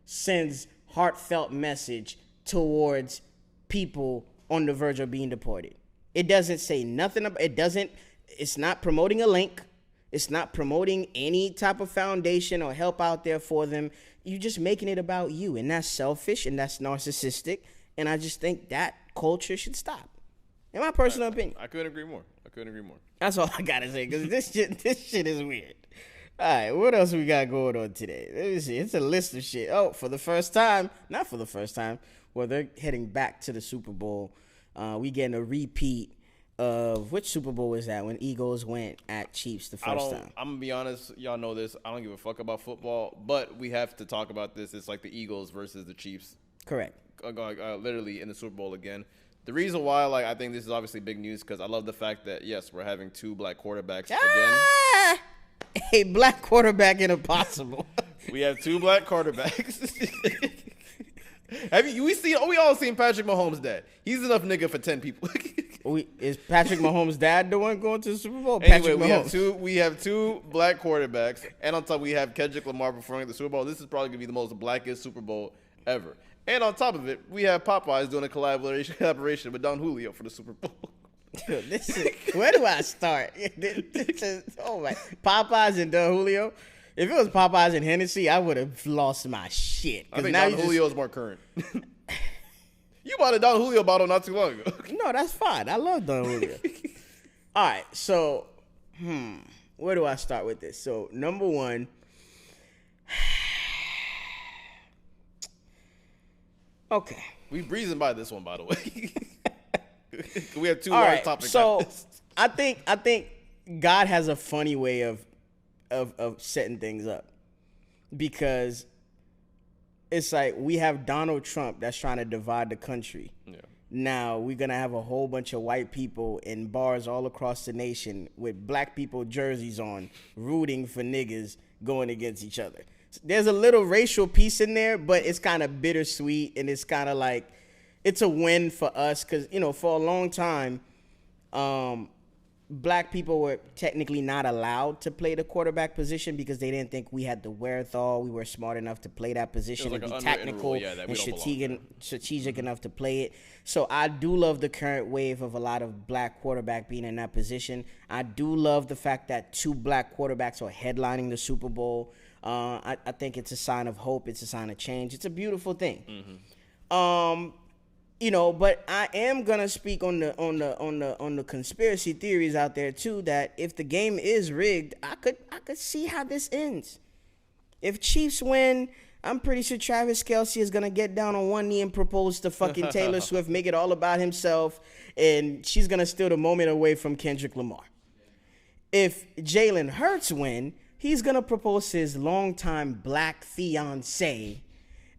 sends heartfelt message towards people on the verge of being deported. It doesn't say nothing about it's not promoting a link. It's not promoting any type of foundation or help out there for them. You're just making it about you, and that's selfish and that's narcissistic, and I just think that culture should stop. In my personal opinion. I couldn't agree more. That's all I gotta say, because this shit is weird. All right, what else we got going on today? Let me see. It's a list of shit. Oh, not for the first time. Well, they're heading back to the Super Bowl. We getting a repeat of which Super Bowl was that when Eagles went at Chiefs the first time? I'm gonna be honest. Y'all know this. I don't give a fuck about football, but we have to talk about this. It's like the Eagles versus the Chiefs. Correct. Literally in the Super Bowl again. The reason why, I think this is obviously big news because I love the fact that, yes, we're having 2 black quarterbacks again. a black quarterback in impossible. We have 2 black quarterbacks. We all seen Patrick Mahomes' dad. He's enough nigga for 10 people. Is Patrick Mahomes' dad the one going to the Super Bowl? Anyway, Patrick we have two black quarterbacks, and on top we have Kendrick Lamar performing at the Super Bowl. This is probably gonna be the most blackest Super Bowl ever. And on top of it, we have Popeyes doing a collaboration with Don Julio for the Super Bowl. Where do I start? Oh my, Popeyes and Don Julio. If it was Popeyes and Hennessy, I would have lost my shit. I think Don Julio is more current. You bought a Don Julio bottle not too long ago. No, that's fine. I love Don Julio. All right, so where do I start with this? So number one, okay, we breezing by this one, by the way. We have 2 all large right, topics. So I think God has a funny way of setting things up, because it's like we have Donald Trump that's trying to divide the country. Yeah. Now we're going to have a whole bunch of white people in bars all across the nation with black people jerseys on, rooting for niggas going against each other. There's a little racial piece in there, but it's kind of bittersweet, and it's kind of like it's a win for us because, for a long time, black people were technically not allowed to play the quarterback position because they didn't think we had the wherewithal. We were smart enough to play that position and be technical and strategic enough to play it. So I do love the current wave of a lot of black quarterback being in that position. I do love the fact that 2 black quarterbacks are headlining the Super Bowl. I think it's a sign of hope. It's a sign of change. It's a beautiful thing. Mm-hmm. But I am gonna speak on the conspiracy theories out there too. That if the game is rigged, I could see how this ends. If Chiefs win, I'm pretty sure Travis Kelce is gonna get down on one knee and propose to fucking Taylor Swift, make it all about himself, and she's gonna steal the moment away from Kendrick Lamar. If Jalen Hurts win, he's gonna propose to his longtime black fiance.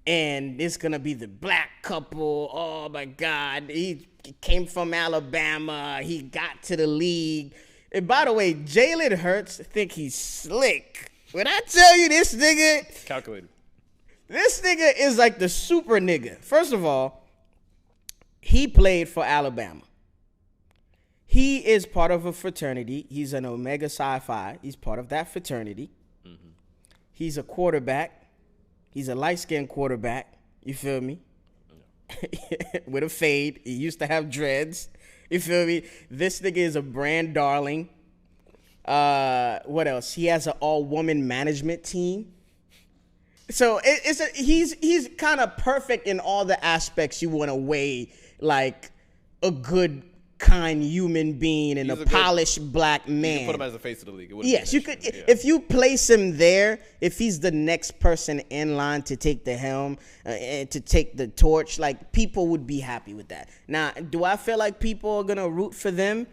And it's going to be the black couple. Oh, my God. He came from Alabama. He got to the league. And by the way, Jalen Hurts think he's slick. When I tell you this nigga. Calculated. This nigga is like the super nigga. First of all, he played for Alabama. He is part of a fraternity. He's an Omega Psi Phi. He's part of that fraternity. Mm-hmm. He's a quarterback. He's a light-skinned quarterback, you feel me? Yeah. With a fade. He used to have dreads, you feel me? This nigga is a brand darling. What else? He has an all-woman management team. So he's kind of perfect in all the aspects you want to weigh, like a good, kind human being and a polished black man. You can put him as the face of the league. Yes, you could. Yeah. If you place him there, if he's the next person in line to take the helm and to take the torch, like, people would be happy with that. Now, do I feel like people are gonna root for them?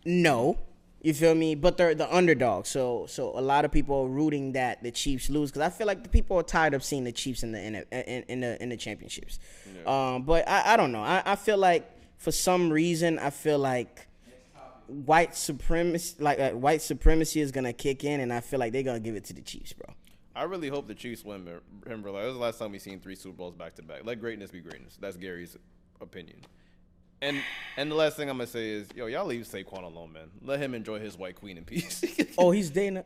No, you feel me? But they're the underdog, so a lot of people are rooting that the Chiefs lose because I feel like the people are tired of seeing the Chiefs in the championships. Yeah. But I don't know. I feel like. For some reason, I feel like white supremacy is gonna kick in, and I feel like they're gonna give it to the Chiefs, bro. I really hope the Chiefs win, bro. Like, that was the last time we seen 3 Super Bowls back to back. Let greatness be greatness. That's Gary's opinion. And the last thing I'm gonna say is, y'all leave Saquon alone, man. Let him enjoy his white queen in peace. Oh, he's dating.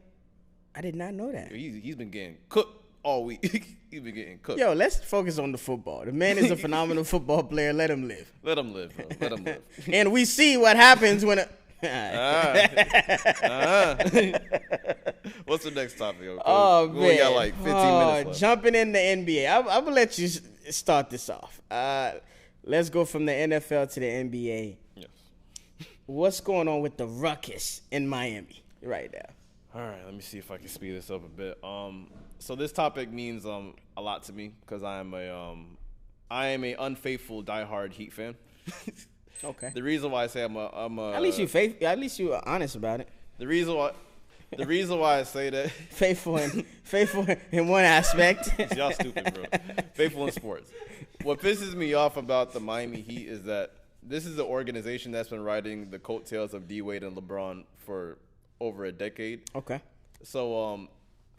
I did not know that. He's been getting cooked all week. He's been getting cooked. Yo, let's focus on the football. The man is a phenomenal football player. Let him live. Let him live, bro. Let him live. And we see what happens when What's the next topic? Oh, man. We got like 15 minutes left. Jumping in the NBA. I'm going to let you start this off. Let's go from the NFL to the NBA. Yes. What's going on with the ruckus in Miami right now? All right, let me see if I can speed this up a bit. So this topic means a lot to me because I am a unfaithful diehard Heat fan. Okay. The reason why I say I'm a at least you are honest about it. The reason why I say that faithful in one aspect. Y'all stupid, bro. Faithful in sports. What pisses me off about the Miami Heat is that this is the organization that's been riding the coattails of D Wade and LeBron for over a decade. Okay. So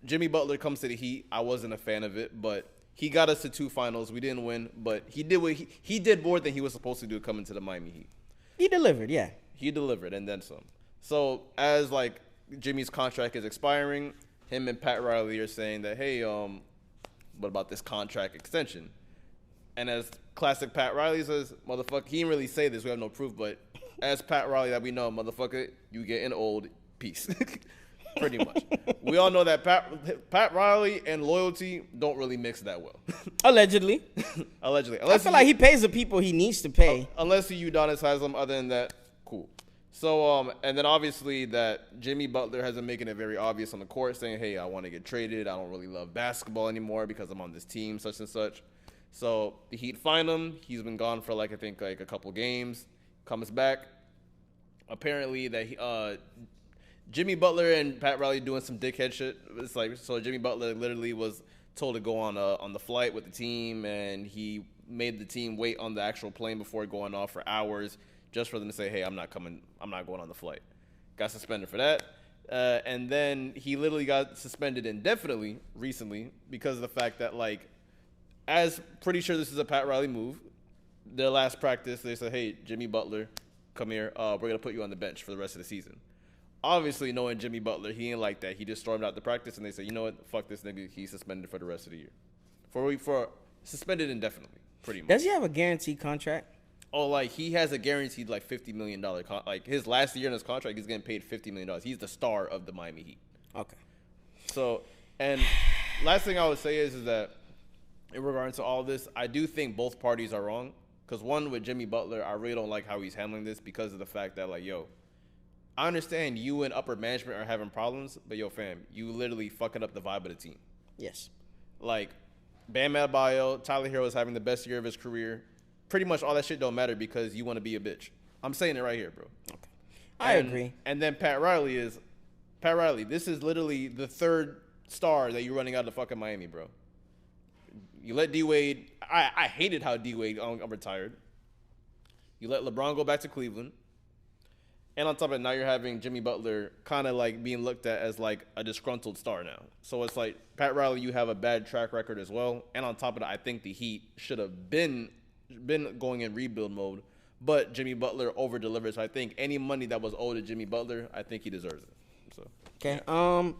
Jimmy Butler comes to the Heat. I wasn't a fan of it, but he got us to 2 finals. We didn't win, but he did what he did more than he was supposed to do coming to the Miami Heat. He delivered, yeah. He delivered, and then some. So as like Jimmy's contract is expiring, him and Pat Riley are saying that, hey, what about this contract extension? And as classic Pat Riley says, motherfucker, he didn't really say this, we have no proof, but as Pat Riley that we know, motherfucker, you getting old, peace. Pretty much. We all know that Pat Riley and loyalty don't really mix that well. Allegedly. Allegedly. I feel like he pays the people he needs to pay. Unless Udonis has them, other than that, cool. So, and then obviously that Jimmy Butler has been making it very obvious on the court, saying, hey, I want to get traded. I don't really love basketball anymore because I'm on this team, such and such. So the Heat find him. He's been gone for, like, I think, like a couple games. Comes back. Apparently that Jimmy Butler and Pat Riley doing some dickhead shit. It's like, so Jimmy Butler literally was told to go on the flight with the team, and he made the team wait on the actual plane before going off for hours just for them to say, hey, I'm not coming, I'm not going on the flight. Got suspended for that. And then he literally got suspended indefinitely recently because of the fact that, like, as pretty sure this is a Pat Riley move, their last practice, they said, hey, Jimmy Butler, come here. We're going to put you on the bench for the rest of the season. Obviously, knowing Jimmy Butler, he ain't like that. He just stormed out the practice, and they said, you know what, fuck this nigga. He's suspended for the rest of the year. For suspended indefinitely, pretty much. Does he have a guaranteed contract? Oh, like, he has a guaranteed, like, $50 million. Like, his last year in his contract, he's getting paid $50 million. He's the star of the Miami Heat. Okay. So, and last thing I would say is that in regards to all this, I do think both parties are wrong. Because, one, with Jimmy Butler, I really don't like how he's handling this because of the fact that, like, yo, I understand you and upper management are having problems, but yo, fam, you literally fucking up the vibe of the team. Yes. Like, Bam Adebayo, Tyler Hero is having the best year of his career. Pretty much all that shit don't matter because you want to be a bitch. I'm saying it right here, bro. Okay. I agree. And then Pat Riley, this is literally the third star that you're running out of fucking Miami, bro. You let D-Wade, I hated how D-Wade retired. You let LeBron go back to Cleveland. And on top of it, now you're having Jimmy Butler kind of like being looked at as like a disgruntled star now. So it's like, Pat Riley, you have a bad track record as well. And on top of that, I think the Heat should have been going in rebuild mode. But Jimmy Butler over-delivered. So I think any money that was owed to Jimmy Butler, I think he deserves it. So okay. Yeah.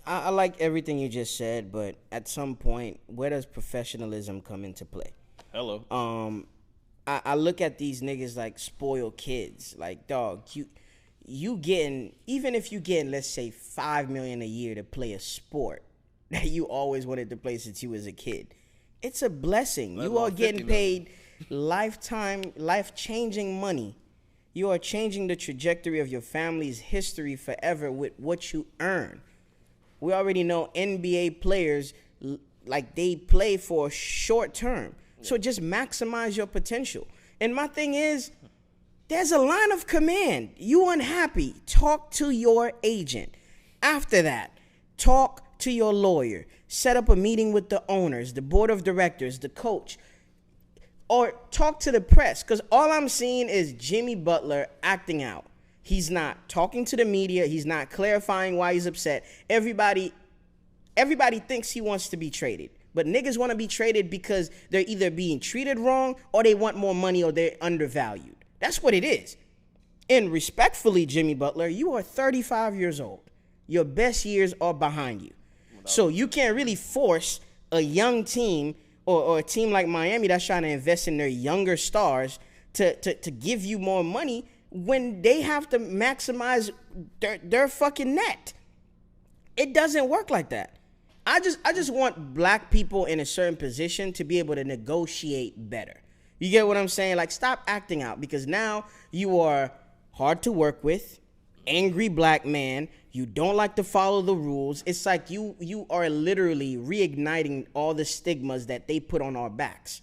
I like everything you just said, but at some point, where does professionalism come into play? Hello. I look at these niggas like spoiled kids. Like, dog, you getting, even if you getting, let's say, $5 million a year to play a sport that you always wanted to play since you was a kid, it's a blessing. You are getting paid lifetime, life-changing money. You are changing the trajectory of your family's history forever with what you earn. We already know NBA players, like, they play for short term. So just maximize your potential. And my thing is, there's a line of command. You unhappy, talk to your agent. After that, talk to your lawyer. Set up a meeting with the owners, the board of directors, the coach. Or talk to the press. Because all I'm seeing is Jimmy Butler acting out. He's not talking to the media. He's not clarifying why he's upset. Everybody thinks he wants to be traded. But niggas want to be traded because they're either being treated wrong or they want more money or they're undervalued. That's what it is. And respectfully, Jimmy Butler, you are 35 years old. Your best years are behind you. So you can't really force a young team or a team like Miami that's trying to invest in their younger stars to give you more money when they have to maximize their fucking net. It doesn't work like that. I just want black people in a certain position to be able to negotiate better. You get what I'm saying? Like, stop acting out, because now you are hard to work with, angry black man. You don't like to follow the rules. It's like you are literally reigniting all the stigmas that they put on our backs.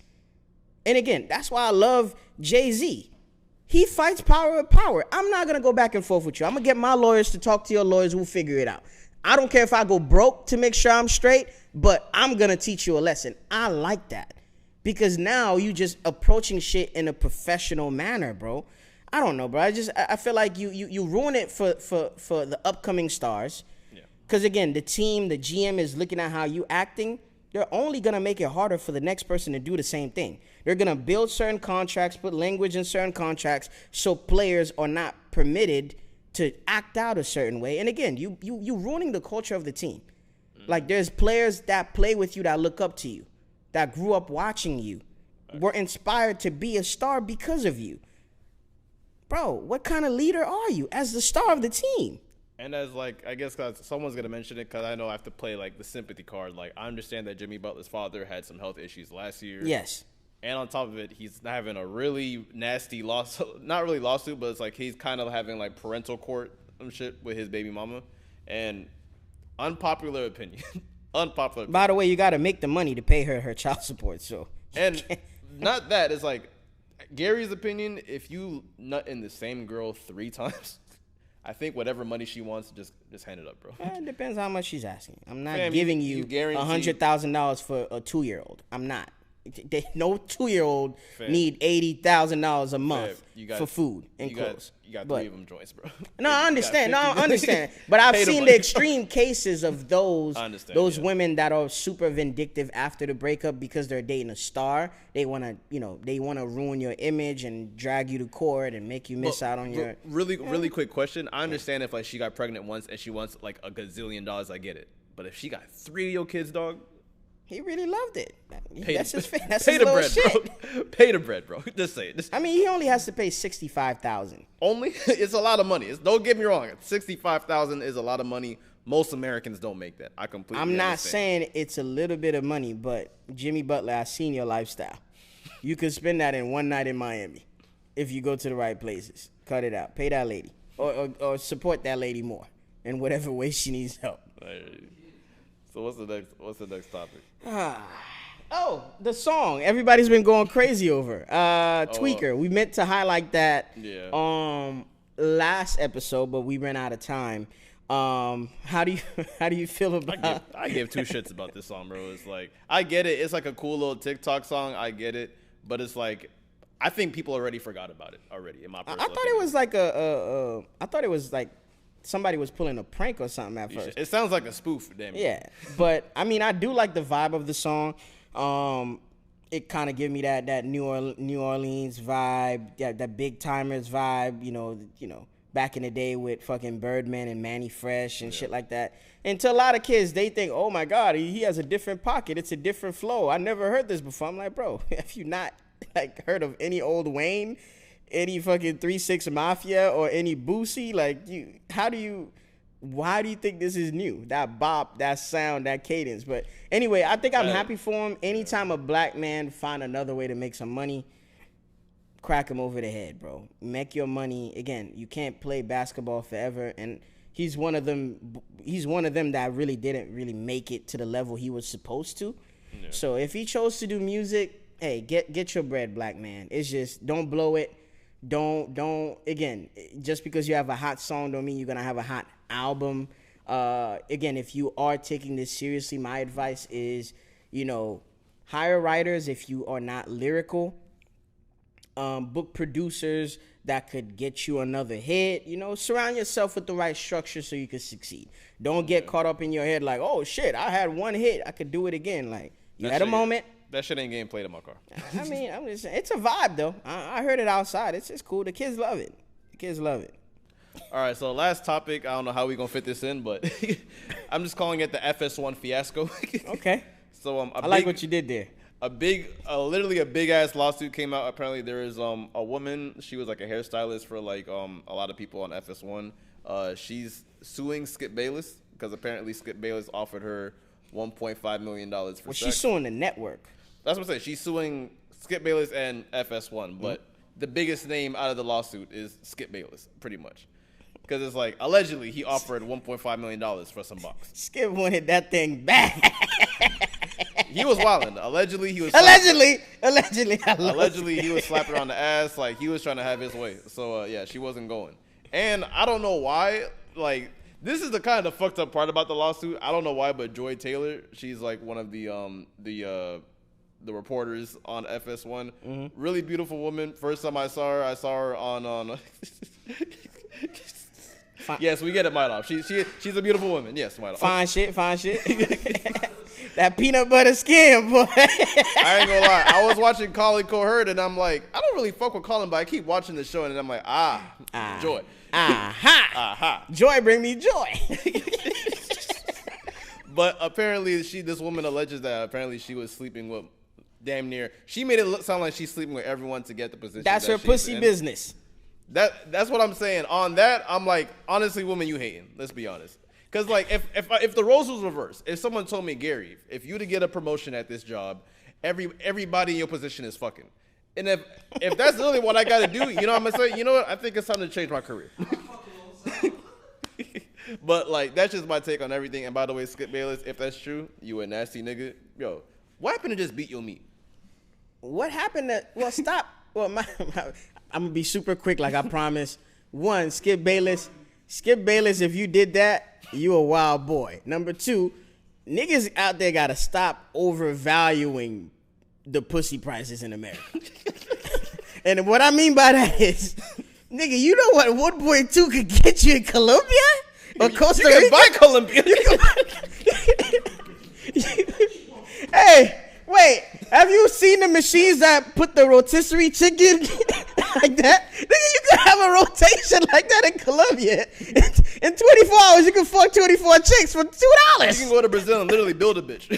And again, that's why I love Jay-Z. He fights power with power. I'm not going to go back and forth with you. I'm going to get my lawyers to talk to your lawyers. We'll figure it out. I don't care if I go broke to make sure I'm straight, but I'm going to teach you a lesson. I like that, because now you just approaching shit in a professional manner, bro. I don't know, bro. I feel like you ruin it for the upcoming stars. Yeah. Because, again, the team, the GM is looking at how you acting. They're only going to make it harder for the next person to do the same thing. They're going to build certain contracts, put language in certain contracts so players are not permitted to act out a certain way. And, again, you ruining the culture of the team. Like, there's players that play with you that look up to you, that grew up watching you, were inspired to be a star because of you. Bro, what kind of leader are you as the star of the team? And as, like, I guess cause someone's going to mention it because I know I have to play, like, the sympathy card. Like, I understand that Jimmy Butler's father had some health issues last year. Yes. And on top of it, he's having a really nasty lawsuit. Not really lawsuit, but it's like he's kind of having, like, parental court and shit with his baby mama. And unpopular opinion. Unpopular opinion. By the way, you got to make the money to pay her child support, so. And not that. It's like, Gary's opinion, if you nut in the same girl 3 times... I think whatever money she wants, just hand it up, bro. It depends how much she's asking. I'm not giving you $100,000 for a 2-year-old. I'm not. No 2-year-old need $80,000 a month for food and clothes. You got 3 of them joints, bro. No, I understand. But I've seen the extreme cases of those women that are super vindictive after the breakup because they're dating a star. They want to ruin your image and drag you to court and make you miss out on your. Really quick question. I understand if, like, she got pregnant once and she wants, like, $1 gazillion. I get it. But if she got 3 of your kids, dog. He really loved it. That's his bread, bro. Pay the bread, bro. Just say it. I mean, he only has to pay $65,000. Only? It's a lot of money. Don't get me wrong. $65,000 is a lot of money. Most Americans don't make that. I completely understand. I'm not saying it's a little bit of money, but Jimmy Butler, I've seen your lifestyle. You could spend that in one night in Miami if you go to the right places. Cut it out. Pay that lady. Or support that lady more in whatever way she needs help. So what's the next topic? The song everybody's been going crazy over. Tweaker. We meant to highlight that last episode, but we ran out of time. How do you feel about I give 2 shits about this song, bro. It's like, I get it. It's like a cool little TikTok song. I get it. But it's like, I think people already forgot about it already, in my personal opinion. I thought it was like somebody was pulling a prank or something at first. It sounds like a spoof, damn it. Yeah, but I mean, I do like the vibe of the song. It kind of give me that New Orleans vibe, that Big Timers vibe. You know, back in the day with fucking Birdman and Manny Fresh and shit like that. And to a lot of kids, they think, oh my God, he has a different pocket. It's a different flow. I never heard this before. I'm like, bro, have you not like heard of any old Wayne? Any fucking 3 6 Mafia or any Boosie? Like, why do you think this is new? That bop, that sound, that cadence. But anyway, I think I'm happy for him. Anytime a black man find another way to make some money, crack him over the head, bro. Make your money. Again, you can't play basketball forever. And he's one of them that really didn't really make it to the level he was supposed to. Yeah. So if he chose to do music, hey, get your bread, black man. It's just, don't blow it. Don't again, just because you have a hot song don't mean you're gonna have a hot album. Again, if you are taking this seriously, my advice is, hire writers if you are not lyrical. Book producers that could get you another hit. Surround yourself with the right structure so you can succeed. Don't get caught up in your head like, oh shit, I had one hit, I could do it again. Like, you had a moment. That shit ain't getting played in my car. I mean, I'm just saying, it's a vibe, though. I heard it outside. It's just cool. The kids love it. All right, so last topic. I don't know how we going to fit this in, but I'm just calling it the FS1 Fiasco. Okay. So I like what you did there. Literally a big-ass lawsuit came out. Apparently, there is a woman. She was like a hairstylist for like a lot of people on FS1. She's suing Skip Bayless because apparently Skip Bayless offered her $1.5 million for sex. She's suing the network. That's what I'm saying. She's suing Skip Bayless and FS1, but the biggest name out of the lawsuit is Skip Bayless, pretty much. Because it's like, allegedly, he offered $1.5 million for some box. Skip wanted that thing back. He was wilding. Allegedly, he was... Allegedly, he was slapping her on the ass. Like, he was trying to have his way. So, yeah, she wasn't going. And I don't know why, like... This is the kind of fucked up part about the lawsuit. I don't know why, but Joy Taylor, she's like one of the reporters on FS1. Mm-hmm. Really beautiful woman. First time I saw her on Yes, we get it, Myloff. She's a beautiful woman. Yes, Myloff. Fine shit. That peanut butter skin, boy. I ain't gonna lie. I was watching Colin Coherd, and I'm like, I don't really fuck with Colin, but I keep watching the show, and I'm like, joy. Aha. Joy bring me joy. But apparently, this woman alleges that apparently she was sleeping with damn near. She made it sound like she's sleeping with everyone to get the position. That's her pussy business. That's what I'm saying. On that, I'm like, honestly, woman, you hating. Let's be honest. Because like, if the roles was reversed, if someone told me, Gary, if you to get a promotion at this job, everybody in your position is fucking. And if that's really what I got to do, you know what I'm gonna say? You know what? I think it's time to change my career. But like, that's just my take on everything. And by the way, Skip Bayless, if that's true, you a nasty nigga. Yo, what happened to just beat your meat? What happened to? Well, stop. Well, I'm gonna be super quick, like I promised. One, Skip Bayless, if you did that, you a wild boy. Number two, niggas out there gotta stop overvaluing the pussy prices in America. And what I mean by that is, nigga, you know what Woodboy 2 could get you in Colombia? Or Costa Rica? You can buy Colombia. Hey, wait. Have you seen the machines that put the rotisserie chicken like that? Nigga, you could have a rotation like that in Colombia. In 24 hours, you can fuck 24 chicks for $2. You can go to Brazil and literally build a bitch.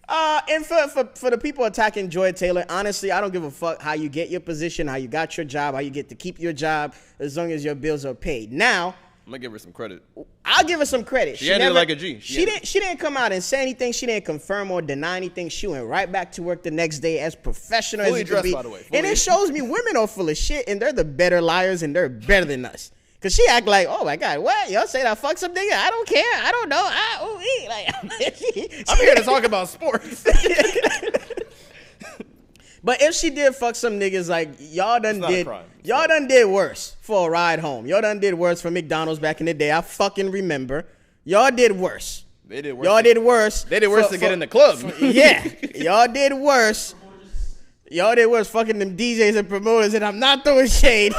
And for the people attacking Joy Taylor, honestly, I don't give a fuck how you get your position, how you got your job, how you get to keep your job, as long as your bills are paid. Now, I'm gonna give her some credit. I'll give her some credit. She ended like a G. She didn't come out and say anything. She didn't confirm or deny anything. She went right back to work the next day as professional as it could be. By the way. And it shows me women are full of shit, and they're the better liars, and they're better than us. Cause she act like, oh my God, what? Y'all say that fuck some nigga? I don't care. I don't know. I'm here to talk about sports. But if she did fuck some niggas, like y'all done did worse for a ride home. Y'all done did worse for McDonald's back in the day. I fucking remember. Y'all did worse. They did worse. Y'all did worse. They did worse to get in the club. Yeah. Y'all did worse. Y'all did worse fucking them DJs and promoters, and I'm not throwing shade.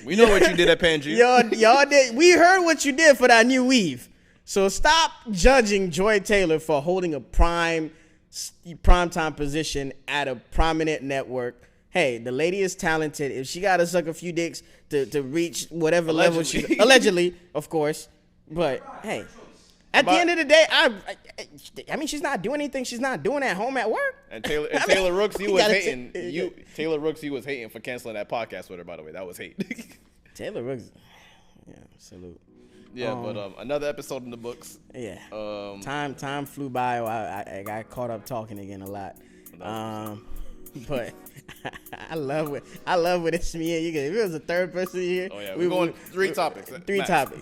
We know what you did at Pangea. Y'all did. We heard what you did for that new weave. So stop judging Joy Taylor for holding a primetime position at a prominent network. Hey, the lady is talented. If she got to suck a few dicks to reach whatever level she allegedly, of course. But hey, at the end of the day, I mean, she's not doing anything. She's not doing at home at work. And Taylor Rooks, you was hating. Taylor Rooks, you was hating for canceling that podcast with her. By the way, that was hate. Taylor Rooks, yeah, salute. Yeah, but another episode in the books. Yeah. Time flew by. I got caught up talking again a lot. But I love when it's me and you. If it was a third person here, we're going three topics.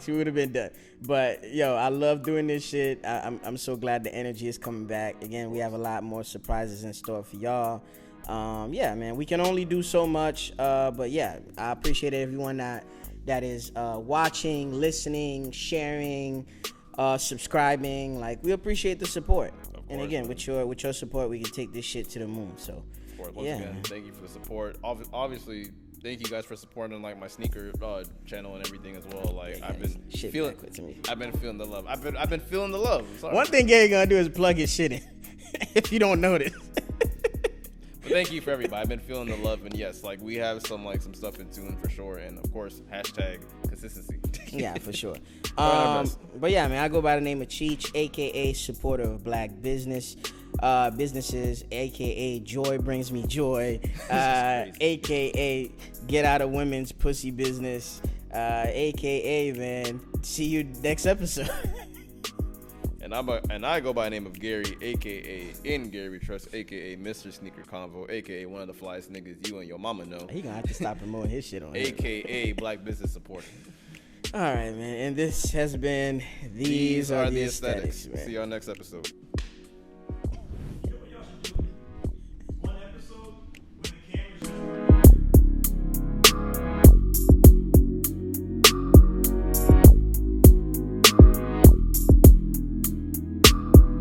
We would have been done. But yo, I love doing this shit. I'm so glad the energy is coming back. Again, we have a lot more surprises in store for y'all. Yeah, man, we can only do so much. But yeah, I appreciate everyone that is watching, listening, sharing, subscribing. Like, we appreciate the support. And again, with your support, we can take this shit to the moon. So, once again, thank you for the support. Obviously, thank you guys for supporting like my sneaker channel and everything as well. Like, I've been feeling the love. I've been feeling the love. One thing Gary gonna do is plug his shit in. If you don't notice. But thank you for everybody. I've been feeling the love, and yes, like we have some stuff in tune for sure, and of course #consistency. Yeah, for sure. But yeah, man, I go by the name of Cheech, aka supporter of black businesses, aka Joy Brings Me Joy, aka Get Out of Women's Pussy Business, aka man, see you next episode. And I go by the name of Gary, aka In Gary Trust, aka Mr. Sneaker Convo, aka one of the flyest niggas you and your mama know. He gonna have to stop promoting his shit on aka Black Business Supporter. All right, man. And this has been These Are the Aesthetics, man. See y'all next episode.